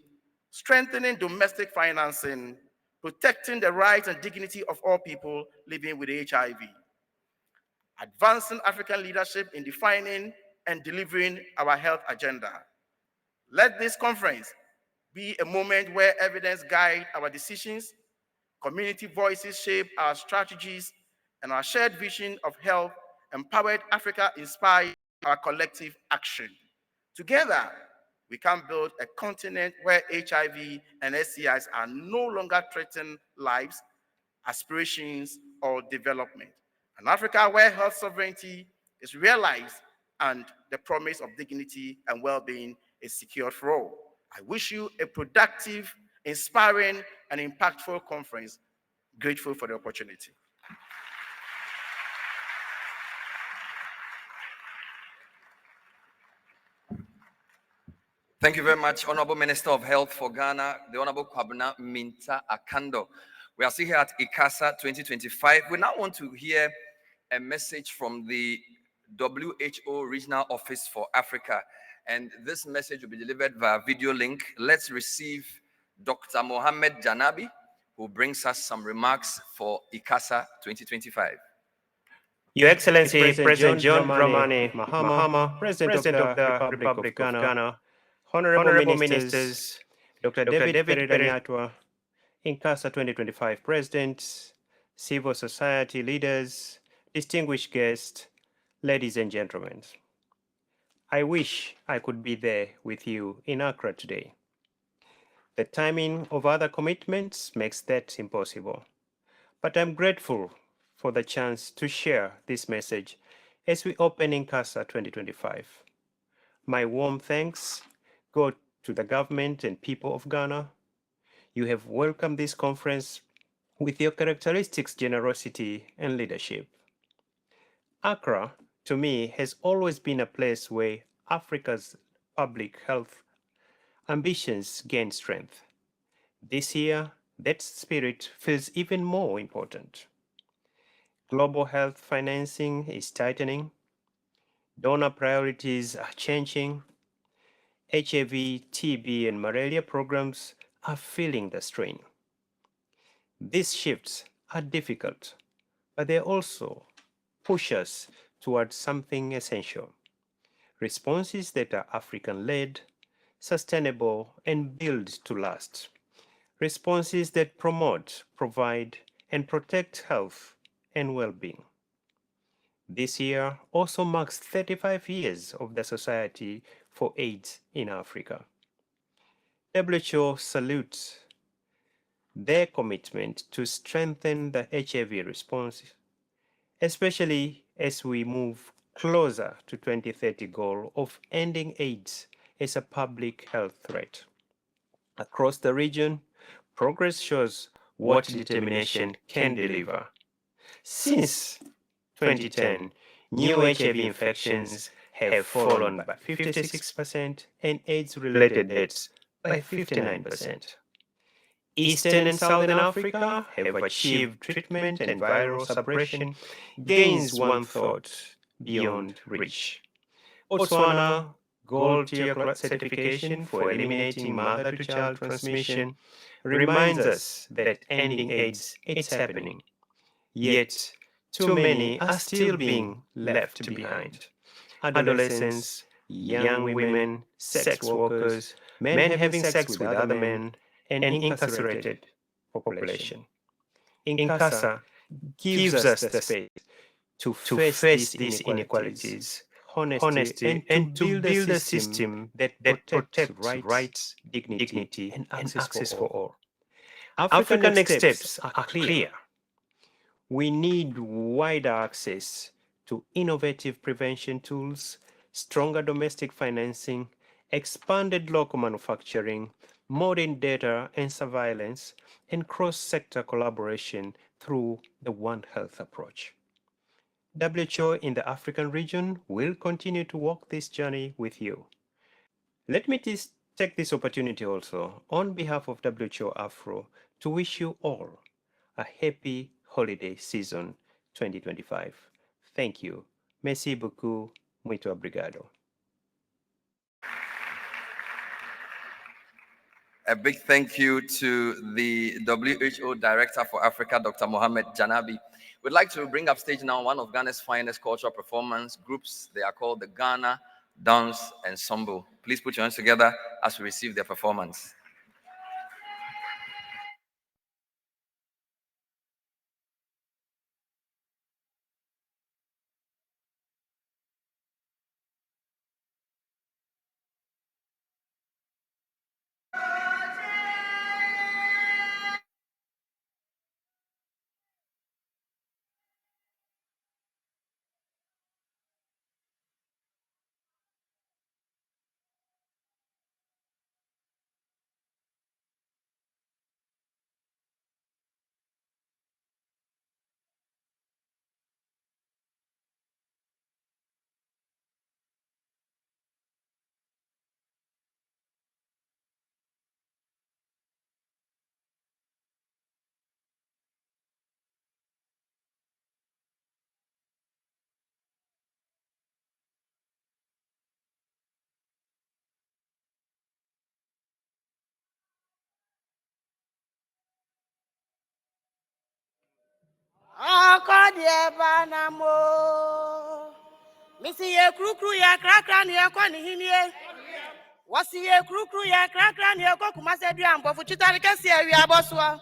strengthening domestic financing, protecting the rights and dignity of all people living with HIV, advancing African leadership in defining and delivering our health agenda. Let this conference be a moment where evidence guides our decisions, community voices shape our strategies, and our shared vision of health empowered Africa inspires our collective action. Together, we can build a continent where HIV and STIs are no longer threatening lives, aspirations, or development. An Africa where health sovereignty is realized and the promise of dignity and well-being is secured for all. I wish you a productive, inspiring, and impactful conference. Grateful for the opportunity. Thank you very much, Honorable Minister of Health for Ghana, the Honorable Kwabena Minta Akando. We are still here at ICASA 2025. We now want to hear a message from the WHO Regional Office for Africa. And this message will be delivered via video link. Let's receive Dr. Mohamed Janabi, who brings us some remarks for ICASA 2025. Your Excellency, President John Dramani Mahama, President of the Republic of Ghana, Honorable Ministers, Dr. David Pereira, ICASA 2025 President, civil society leaders, distinguished guests, ladies and gentlemen. I wish I could be there with you in Accra today. The timing of other commitments makes that impossible, but I'm grateful for the chance to share this message as we open ICASA 2025. My warm thanks go to the government and people of Ghana. You have welcomed this conference with your characteristics, generosity, and leadership. Accra, to me, has always been a place where Africa's public health ambitions gain strength. This year, that spirit feels even more important. Global health financing is tightening. Donor priorities are changing. HIV, TB, and malaria programs are feeling the strain. These shifts are difficult, but they also push us towards something essential. Responses that are African-led, sustainable, and built to last. Responses that promote, provide, and protect health and well-being. This year also marks 35 years of the Society for AIDS in Africa. WHO salutes their commitment to strengthen the HIV response, especially as we move closer to 2030 goal of ending AIDS as a public health threat. Across the region, progress shows what determination can deliver. Since 2010, new HIV infections have fallen by 56% and AIDS-related deaths by 59%. Eastern and Southern Africa have achieved treatment and viral suppression gains one thought beyond reach. Botswana, gold tier certification for eliminating mother-to-child transmission reminds us that ending AIDS is happening. Yet, too many are still being left behind. Adolescents, young women, sex workers, men having sex with other men, and incarcerated population. ICASA gives us the space to face these inequalities, honesty, and to build a system that protects rights, dignity, and access for all. African next steps are clear. We need wider access to innovative prevention tools, stronger domestic financing, expanded local manufacturing, modern data and surveillance, and cross-sector collaboration through the One Health approach. WHO in the African region will continue to walk this journey with you. Let me take this opportunity also, on behalf of WHO Afro, to wish you all a happy holiday season 2025. Thank you. Merci beaucoup. Muito obrigado. A big thank you to the WHO Director for Africa, Dr. Mohamed Janabi. We'd like to bring up stage now one of Ghana's finest cultural performance groups. They are called the Ghana Dance Ensemble. Please put your hands together as we receive their performance. Missy ye kru ya crackran ya kwani hinie. Wasi ye kru ya crackran ya kwa kumase duambo fuchitari kesi ya wiaboswa.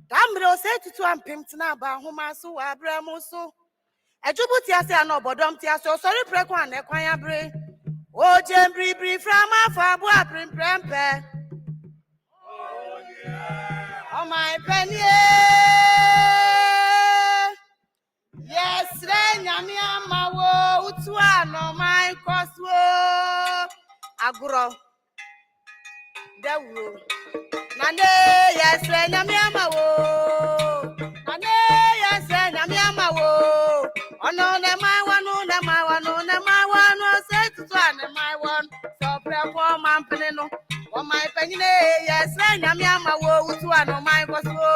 Tambro se tutu ampim tina ba homa so wa abramo so. Ejubuti ase ano bodom ti aso sorry prekwa na kwan ya bre. O jembri bri from afa bo aprim prempe. Oh my penny. Yes, nyami amawo utua no my coswo aguro dewo nane yes nyami amawo nane yes nyami amawo ono ne my one no ne my one no ne my one no say tutua ne my one so prefo mampene no o my penny yes nyami amawo utua no my coswo.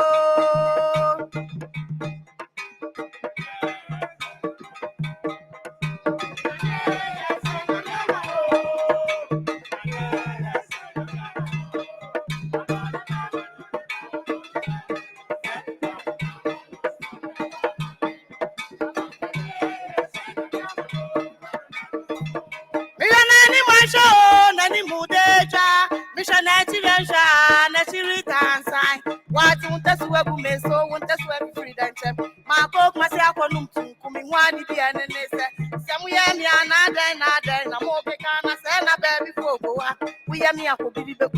Nani mudeja, missionary resha, nashiri tansai. What you want to swear me so want to swear freedom. My book must have come to coming one idea and say, Samuel, nada, no more can I send a baby for we are me a copy the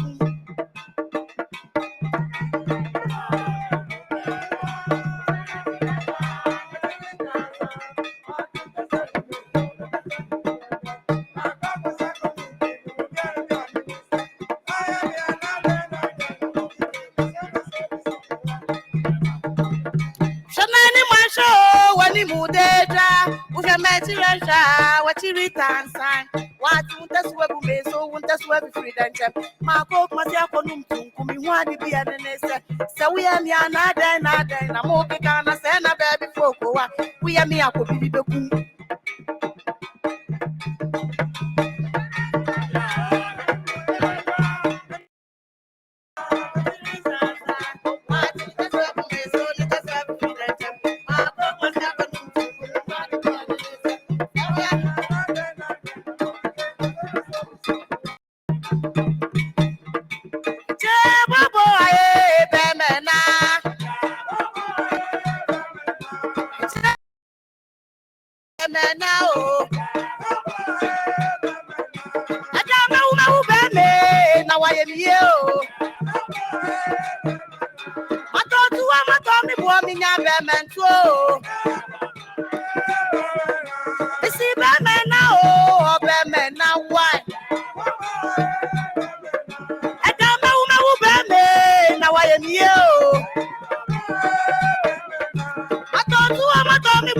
mudeja, ujametirasha, wachirita sign. What won't us web me so won't us web freedom. Marco Masia Conum Kumi Wadi be an nessa. So we are near nada, and I'm okay. Can I send a baby for we are me. I could be the boom. Why?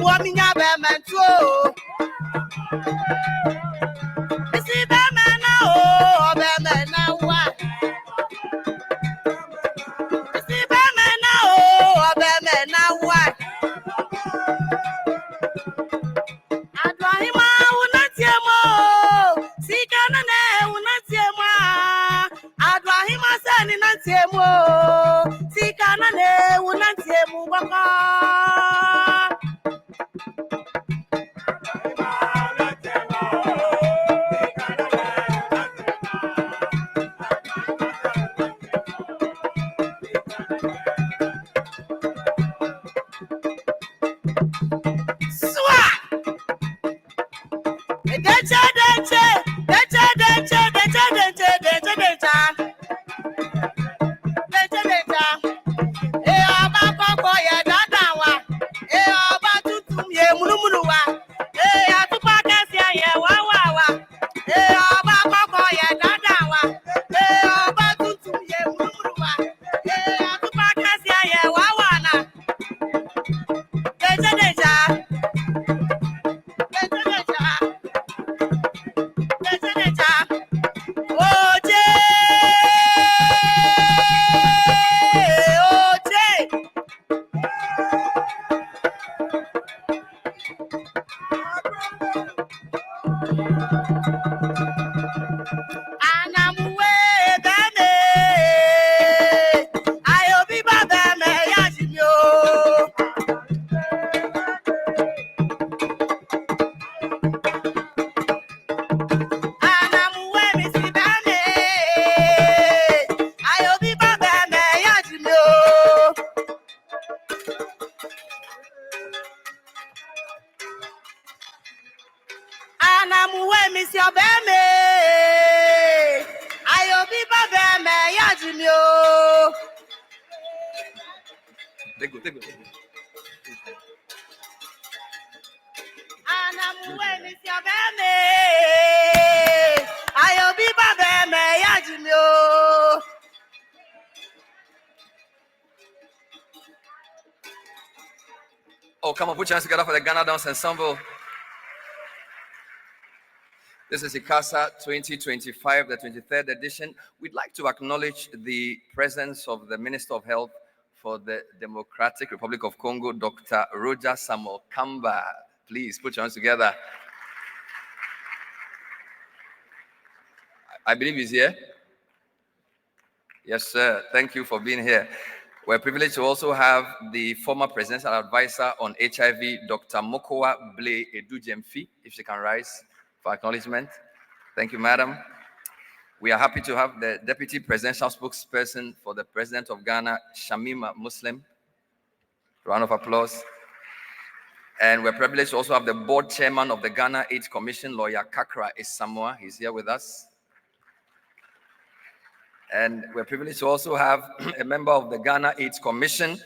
wominya bementu. Missy Bemena, oh, Bemena, what? Missy Bemena, oh, Bemena, what? Adwahima, unatiemo, Sikanane, unatiemo, Adwahima, Sani, Natiemo, Sikanane, unatiemo, Baka. Oh, come on, put your hands together for the Ghana Dance Ensemble. This is ICASA 2025, the 23rd edition. We'd like to acknowledge the presence of the Minister of Health for the Democratic Republic of Congo, Dr. Roger Samuel Kamba. Please put your hands together. I believe he's here. Yes, sir. Thank you for being here. We're privileged to also have the former presidential advisor on HIV, Dr. Mokoa Ble Edujemfi, if she can rise for acknowledgement. Thank you, madam. We are happy to have the deputy presidential spokesperson for the president of Ghana, Shamima Muslim. Round of applause. And we're privileged to also have the board chairman of the Ghana AIDS Commission, lawyer Kakra Isamoah. He's here with us. And we're privileged to also have a member of the Ghana AIDS Commission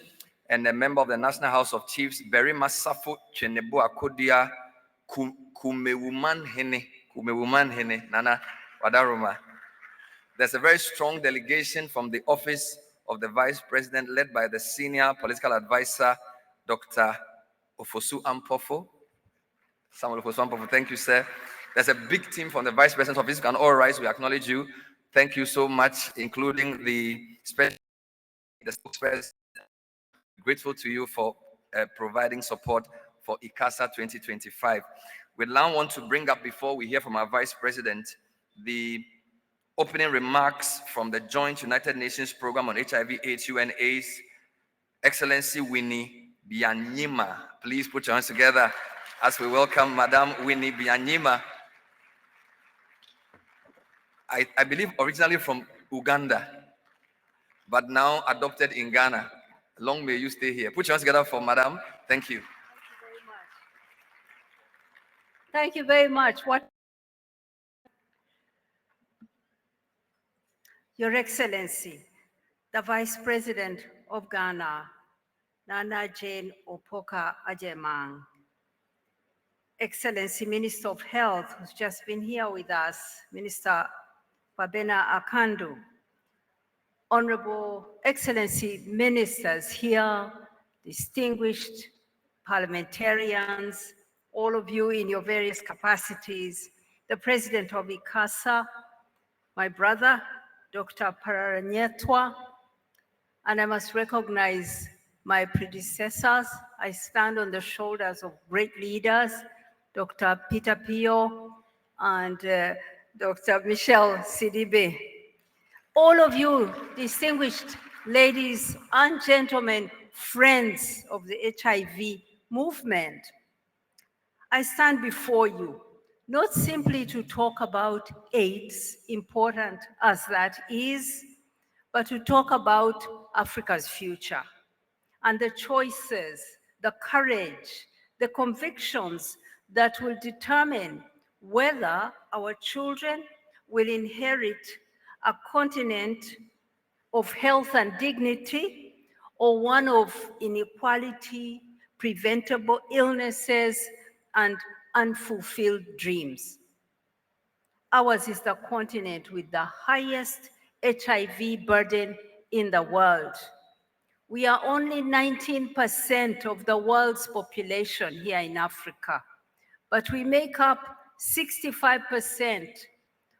and a member of the National House of Chiefs, Berima Safo Chenebo Akodia Kumewuman Hene, Nana Wadaruma. There's a very strong delegation from the office of the Vice President, led by the senior political advisor, Dr. Ofosu Ampofo. Samuel Ofosu Ampofo, thank you, sir. There's a big team from the Vice President's office. You can all rise, we acknowledge you. Thank you so much, including the spokesperson. Grateful to you for providing support for ICASA 2025. We now want to bring up, before we hear from our Vice President, the opening remarks from the Joint United Nations Program on HIV/AIDS, UNAIDS, Excellency Winnie Byanyima. Please put your hands together as we welcome Madame Winnie Byanyima. I believe originally from Uganda, but now adopted in Ghana. Long may you stay here. Put your hands together for Madame. Thank you. Thank you very much. Your Excellency, the Vice President of Ghana, Nana Jane Opoka Ajemang, Excellency Minister of Health, who's just been here with us, Minister Fabena Akandu, Honorable Excellency Ministers here, distinguished parliamentarians, all of you in your various capacities, the president of ICASA, my brother, Dr. Pararanyetwa, and I must recognize my predecessors. I stand on the shoulders of great leaders, Dr. Peter Pio and Dr. Michelle Sidibe. All of you, distinguished ladies and gentlemen, friends of the HIV movement, I stand before you, not simply to talk about AIDS, important as that is, but to talk about Africa's future and the choices, the courage, the convictions that will determine whether our children will inherit a continent of health and dignity or one of inequality, preventable illnesses, and unfulfilled dreams. Ours is the continent with the highest HIV burden in the world. We are only 19% of the world's population here in Africa, but we make up 65%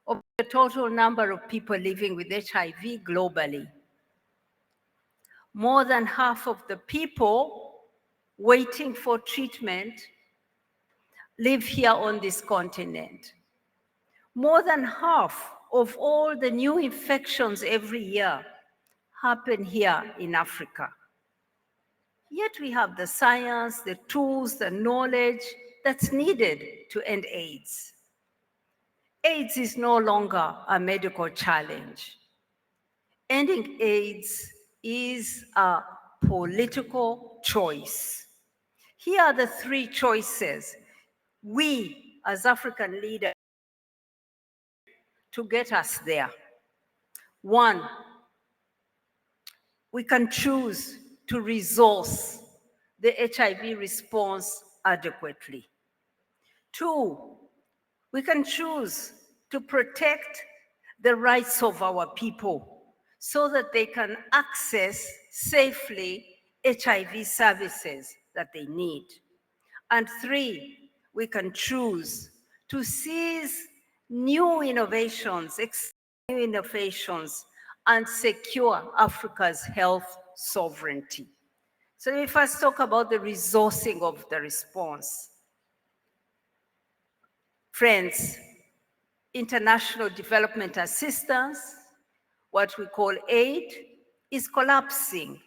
of the total number of people living with HIV globally. More than half of the people waiting for treatment live here on this continent. More than half of all the new infections every year happen here in Africa. Yet we have the science, the tools, the knowledge that's needed to end AIDS. AIDS is no longer a medical challenge. Ending AIDS is a political choice. Here are the three choices we as African leaders to get us there. One, we can choose to resource the HIV response adequately. Two, we can choose to protect the rights of our people so that they can access safely HIV services that they need. And three, we can choose to seize new innovations, and secure Africa's health sovereignty. So let me first talk about the resourcing of the response. Friends, international development assistance, what we call aid, is collapsing.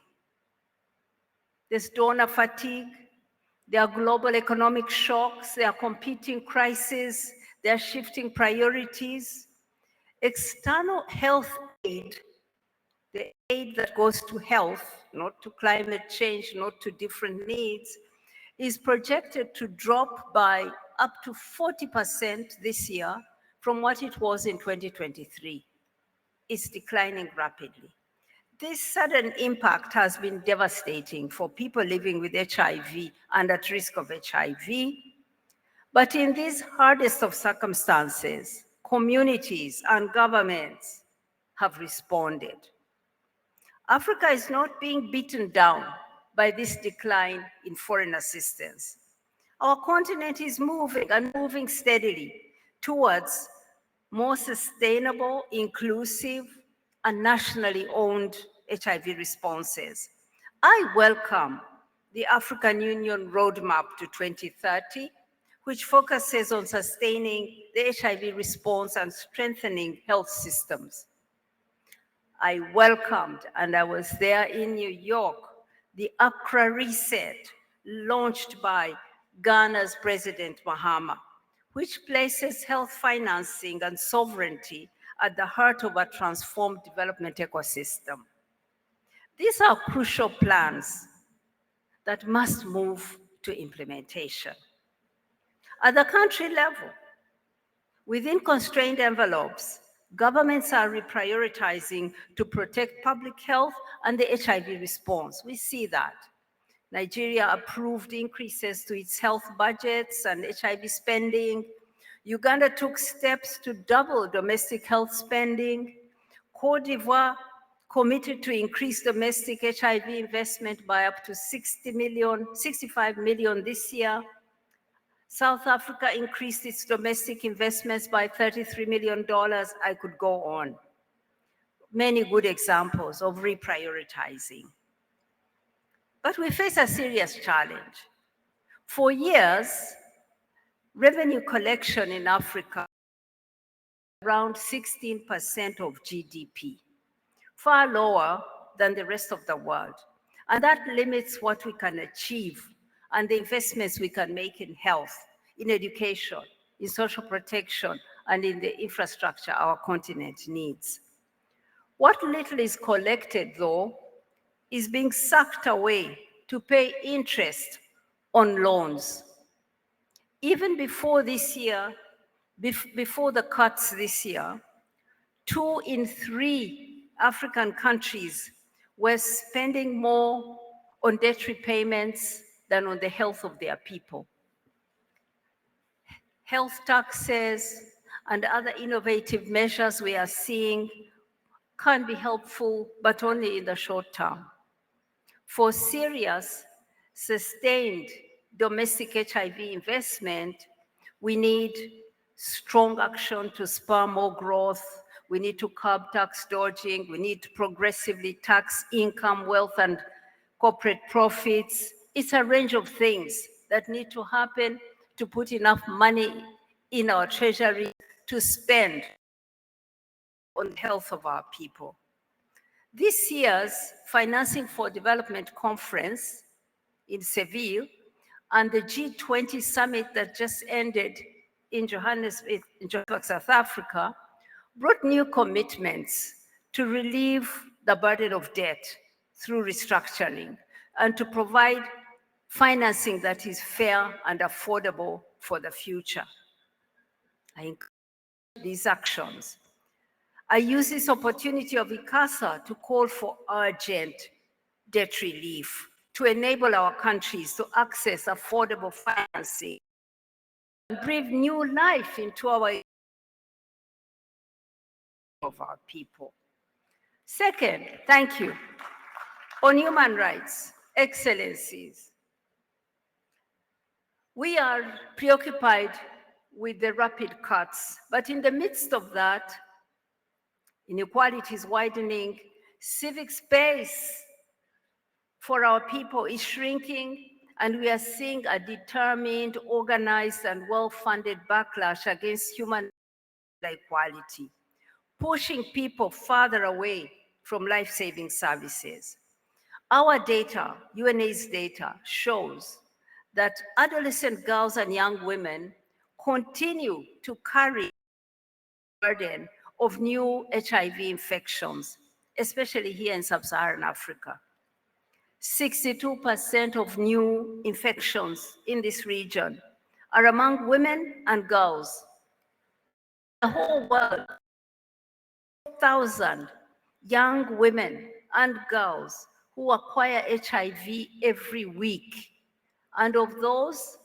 There's donor fatigue, there are global economic shocks, there are competing crises, there are shifting priorities. External health aid, the aid that goes to health, not to climate change, not to different needs, is projected to drop by up to 40% this year from what it was in 2023. It's declining rapidly. This sudden impact has been devastating for people living with HIV and at risk of HIV. But in these hardest of circumstances, communities and governments have responded. Africa is not being beaten down by this decline in foreign assistance. Our continent is moving and moving steadily towards more sustainable, inclusive, and nationally owned HIV responses. I welcome the African Union Roadmap to 2030, which focuses on sustaining the HIV response and strengthening health systems. I welcomed, and I was there in New York, the Accra Reset, launched by Ghana's President Mahama, which places health financing and sovereignty at the heart of a transformed development ecosystem. These are crucial plans that must move to implementation. At the country level, within constrained envelopes, governments are reprioritizing to protect public health and the HIV response. We see that. Nigeria approved increases to its health budgets and HIV spending. Uganda took steps to double domestic health spending. Cote d'Ivoire committed to increase domestic HIV investment by up to 65 million this year. South Africa increased its domestic investments by $33 million. I could go on. Many good examples of reprioritizing. But we face a serious challenge. For years, revenue collection in Africa around 16% of GDP, far lower than the rest of the world. And that limits what we can achieve and the investments we can make in health, in education, in social protection, and in the infrastructure our continent needs. What little is collected, though, is being sucked away to pay interest on loans. Even before this year, before the cuts this year, 2 in 3 African countries were spending more on debt repayments than on the health of their people. Health taxes and other innovative measures we are seeing can be helpful, but only in the short term. For serious, sustained domestic HIV investment, we need strong action to spur more growth. We need to curb tax dodging. We need to progressively tax income, wealth, and corporate profits. It's a range of things that need to happen to put enough money in our treasury to spend on the health of our people. This year's Financing for Development Conference in Seville and the G20 summit that just ended in Johannesburg, South Africa, brought new commitments to relieve the burden of debt through restructuring and to provide financing that is fair and affordable for the future. I encourage these actions. I use this opportunity of ICASA to call for urgent debt relief to enable our countries to access affordable financing and breathe new life into our people. Second, thank you. On human rights, excellencies, we are preoccupied with the rapid cuts, but in the midst of that, inequality is widening, civic space for our people is shrinking, and we are seeing a determined, organized, and well-funded backlash against human equality, pushing people farther away from life-saving services. Our data, UNAIDS data, shows that adolescent girls and young women continue to carry the burden of new HIV infections, especially here in sub-Saharan Africa. 62% of new infections in this region are among women and girls. The whole world, 1,000 young women and girls who acquire HIV every week. And of those,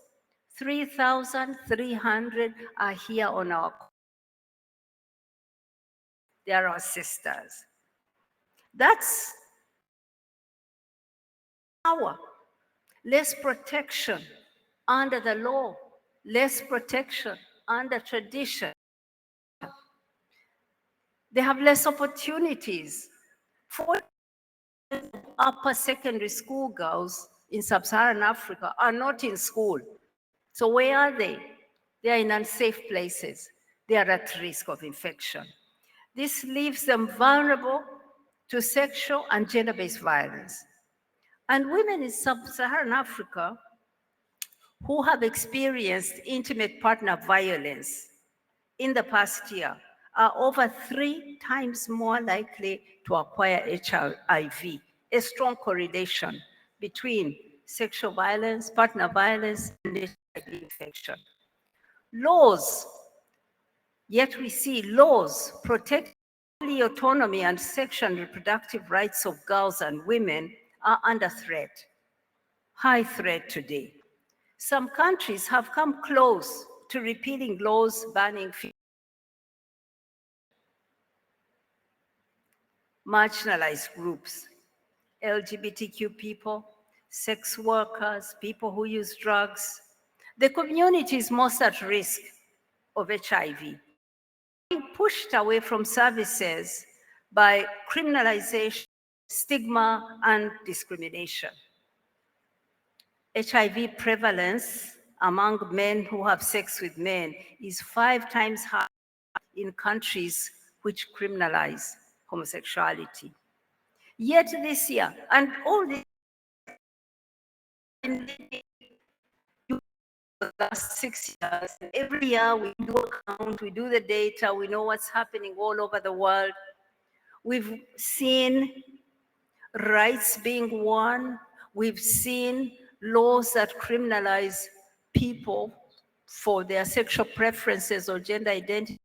3,300 are here on our continent. They are our sisters. That's power, less protection under the law, less protection under tradition. They have less opportunities. 40% of upper secondary school girls in sub-Saharan Africa are not in school. So where are they? They are in unsafe places. They are at risk of infection. This leaves them vulnerable to sexual and gender-based violence. And women in sub-Saharan Africa who have experienced intimate partner violence in the past year are over 3 times more likely to acquire HIV, a strong correlation between sexual violence, partner violence, and HIV infection. Laws, yet we see laws protecting autonomy and sexual and reproductive rights of girls and women are under threat, high threat today. Some countries have come close to repealing laws banning marginalized groups, LGBTQ people, sex workers, people who use drugs, the communities most at risk of HIV, being pushed away from services by criminalization, stigma, and discrimination. HIV prevalence among men who have sex with men is 5 times higher in countries which criminalize homosexuality. Yet this year, and all this in the last 6 years, every year we do a count, we do the data, we know what's happening all over the world. We've seen rights being won. We've seen laws that criminalize people for their sexual preferences or gender identity.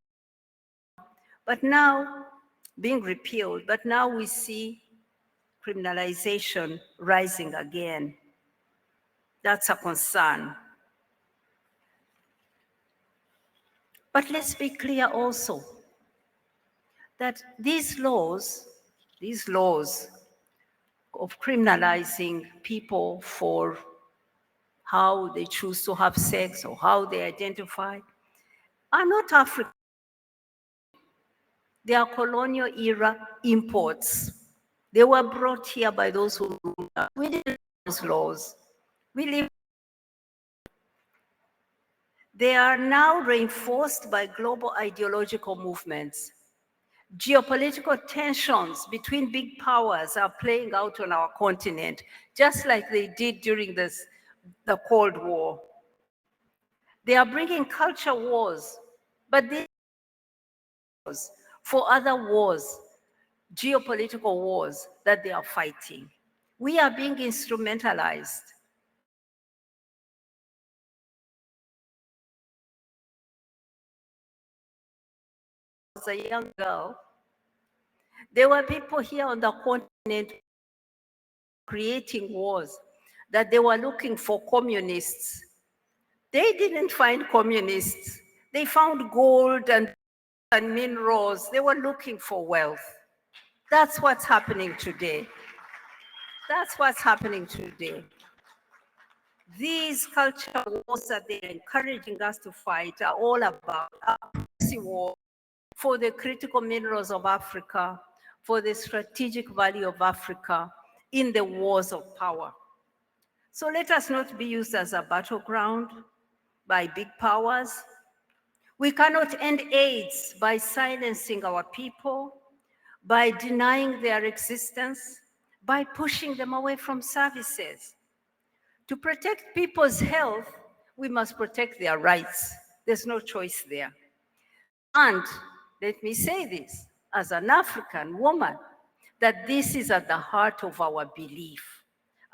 But now, being repealed, but now we see criminalization rising again. That's a concern. But let's be clear also that these laws of criminalizing people for how they choose to have sex or how they identify are not African. They are colonial era imports. They were brought here by those who ruled us. We didn't have those laws. We live. They are now reinforced by global ideological movements. Geopolitical tensions between big powers are playing out on our continent, just like they did during the Cold War. They are bringing culture wars, but these wars for other wars, geopolitical wars that they are fighting. We are being instrumentalized. As a young girl, there were people here on the continent creating wars, that they were looking for communists. They didn't find communists. They found gold and minerals. They were looking for wealth. That's what's happening today. That's what's happening today. These cultural wars that they're encouraging us to fight are all about a proxy war for the critical minerals of Africa, for the strategic value of Africa in the wars of power. So let us not be used as a battleground by big powers. We cannot end AIDS by silencing our people, by denying their existence, by pushing them away from services. To protect people's health, we must protect their rights. There's no choice there. And let me say this, as an African woman, that this is at the heart of our belief,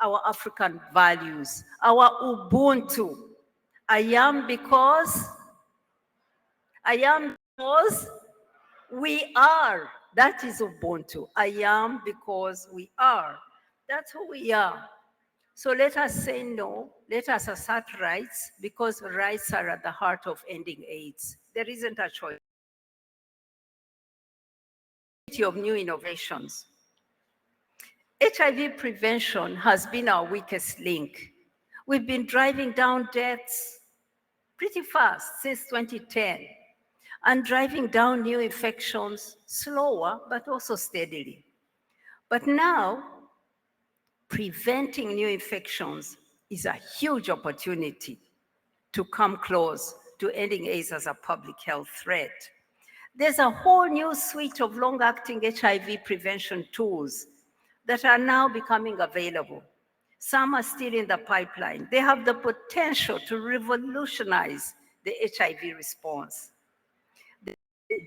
our African values, our Ubuntu. I am because we are. That is Ubuntu. I am because we are. That's who we are. So let us say no, let us assert rights, because rights are at the heart of ending AIDS. There isn't a choice. Of new innovations. HIV prevention has been our weakest link. We've been driving down deaths pretty fast since 2010, and driving down new infections slower, but also steadily. But now, preventing new infections is a huge opportunity to come close to ending AIDS as a public health threat. There's a whole new suite of long-acting HIV prevention tools that are now becoming available. Some are still in the pipeline. They have the potential to revolutionize the HIV response. The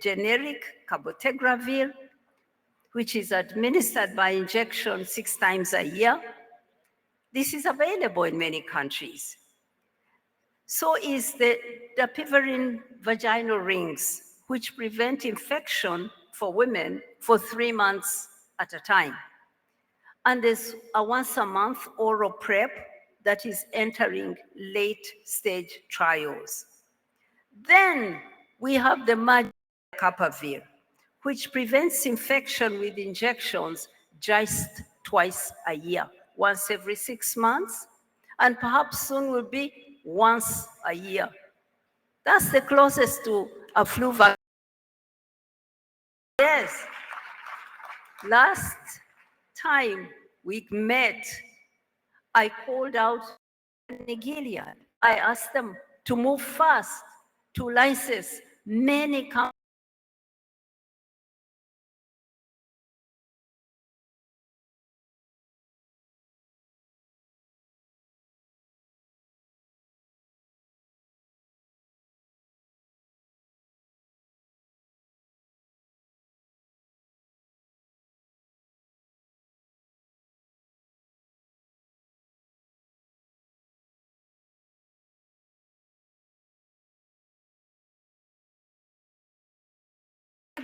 generic cabotegravir, which is administered by injection 6 times a year, this is available in many countries. So is the dapivirine vaginal rings, which prevent infection for women for 3 months at a time. And there's a once-a-month oral PrEP that is entering late-stage trials. Then we have the Capavir, which prevents infection with injections just twice a year, once every 6 months, and perhaps soon will be once a year. That's the closest to a flu vaccine. Yes. Last time we met, I called out Gilead. I asked them to move fast to license many companies.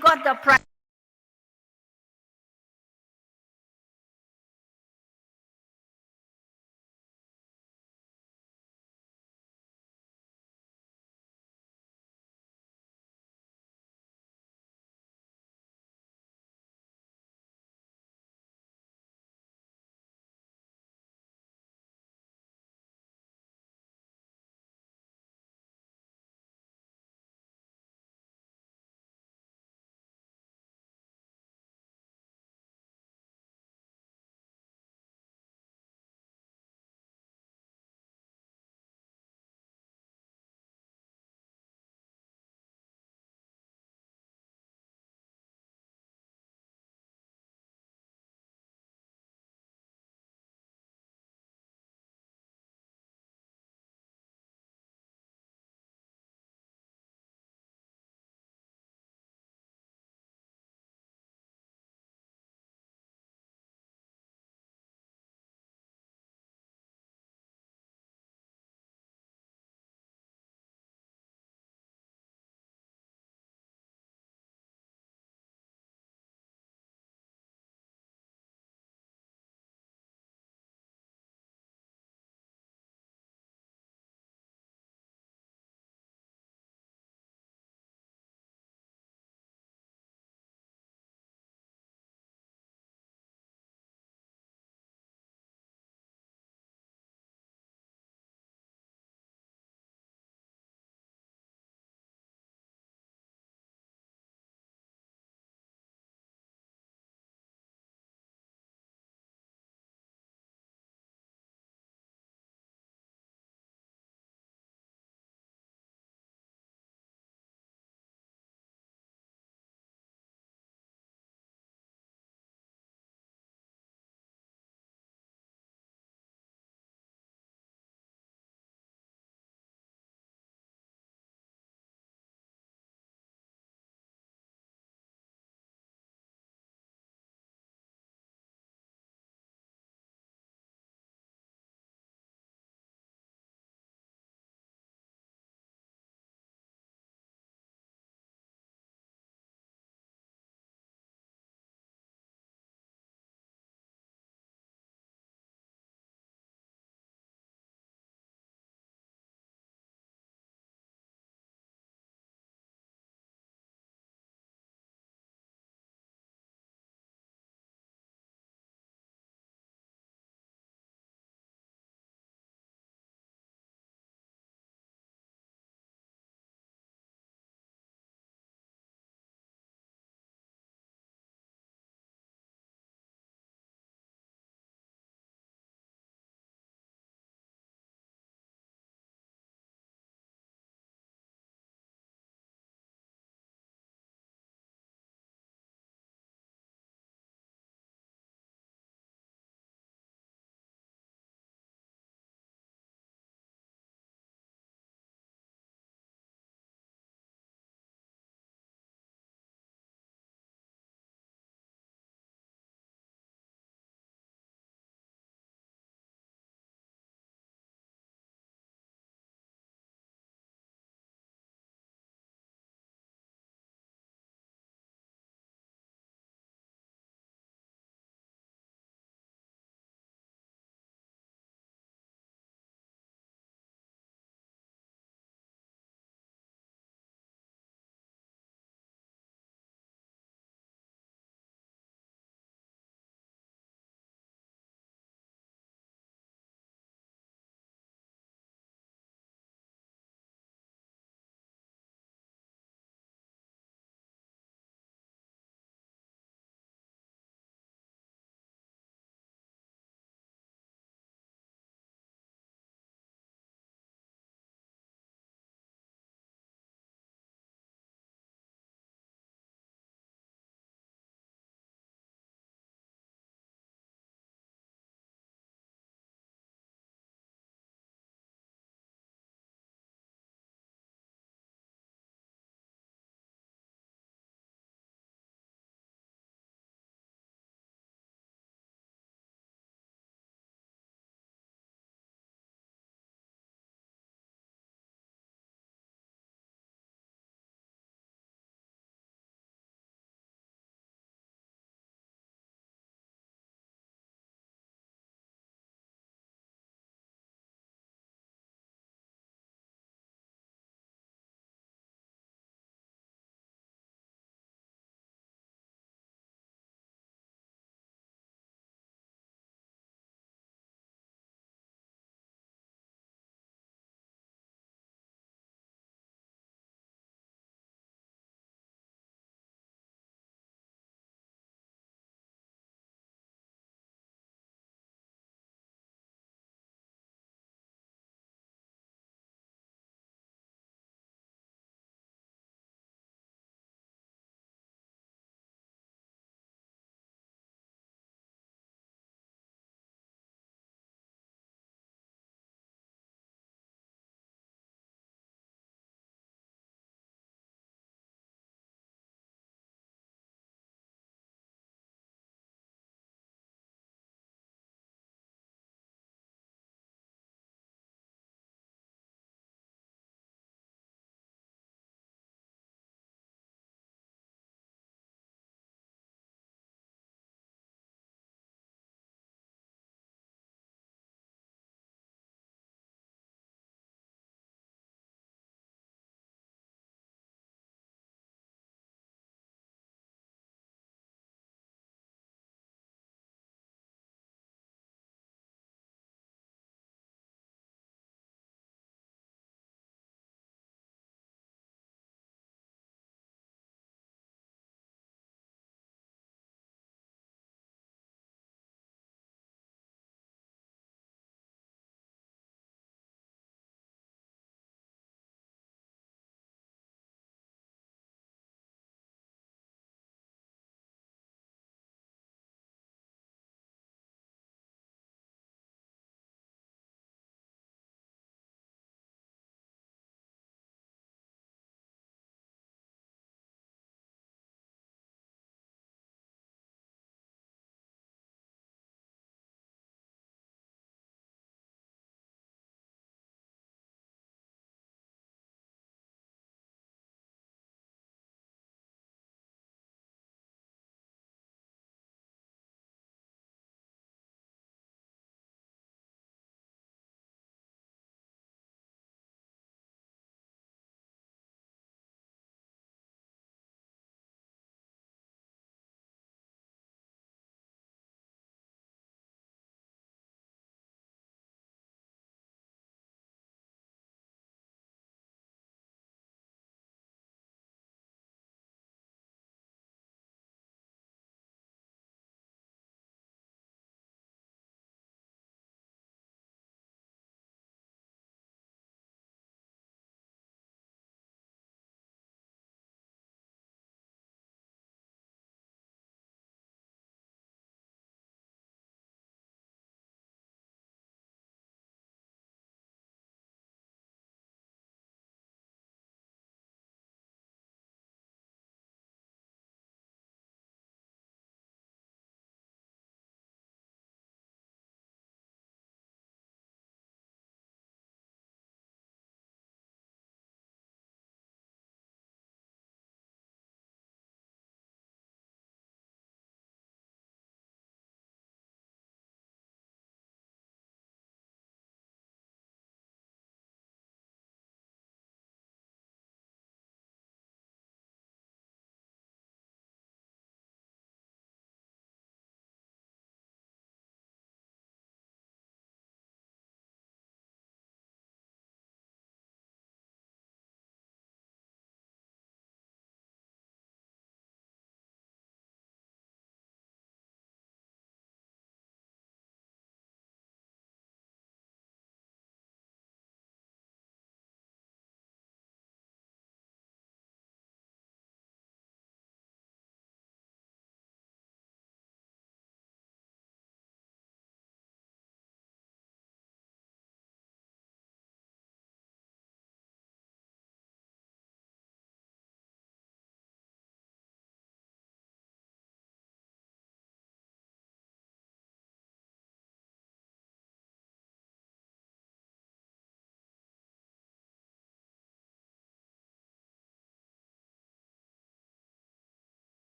Got the price.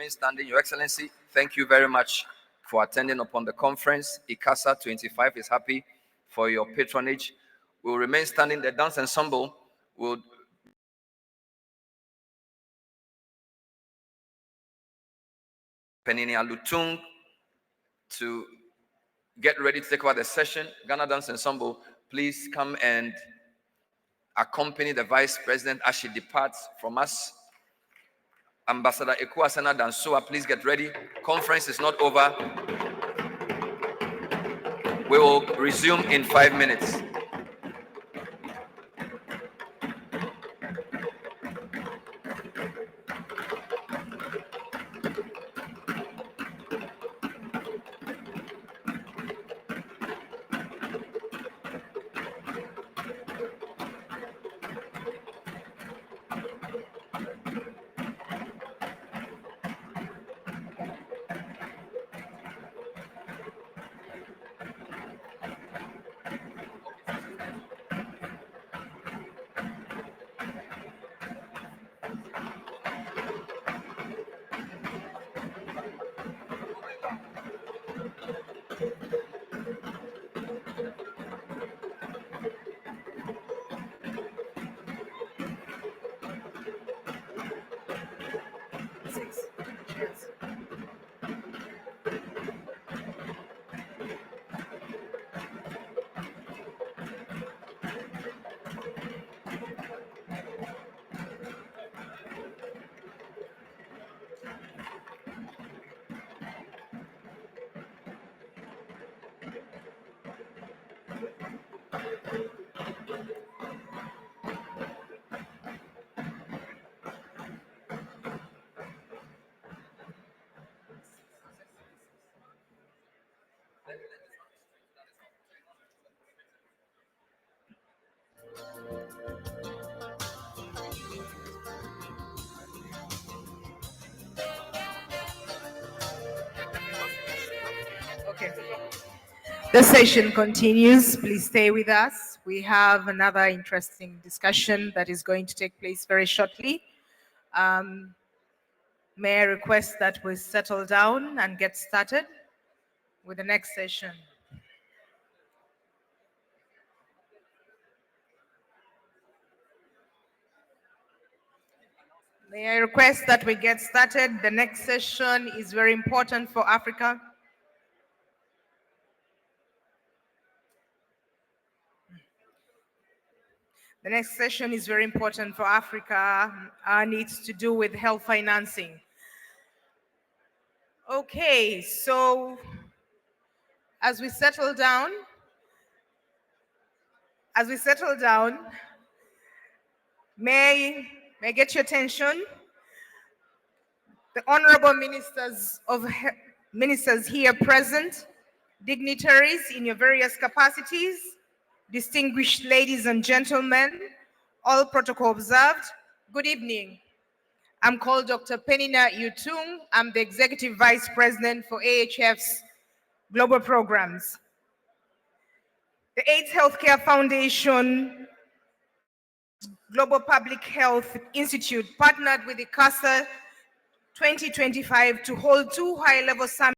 remain standing. Your Excellency, thank you very much for attending upon the conference. ICASA 25 is happy for your patronage. We will remain standing. The dance ensemble will Penini Lutung to get ready to take over the session. Ghana Dance Ensemble, please come and accompany the Vice President as she departs from us. Ambassador Ekuasena Dansoa, please get ready. Conference is not over. We will resume in 5 minutes. Okay. The session continues. Please stay with us. We have another interesting discussion that is going to take place very shortly. May I request that we settle down and get started with the next session. May I request that we get started? The next session is very important for Africa. The next session is very important for Africa and it's to do with health financing. Okay, so as we settle down, may I get your attention? The honorable ministers here present, dignitaries in your various capacities, distinguished ladies and gentlemen, all protocol observed, good evening. I'm called Dr. Penina Yutung. I'm the Executive Vice President for AHF's Global Programs. The AIDS Healthcare Foundation Global Public Health Institute partnered with the ICASA 2025 to hold 2 high-level summits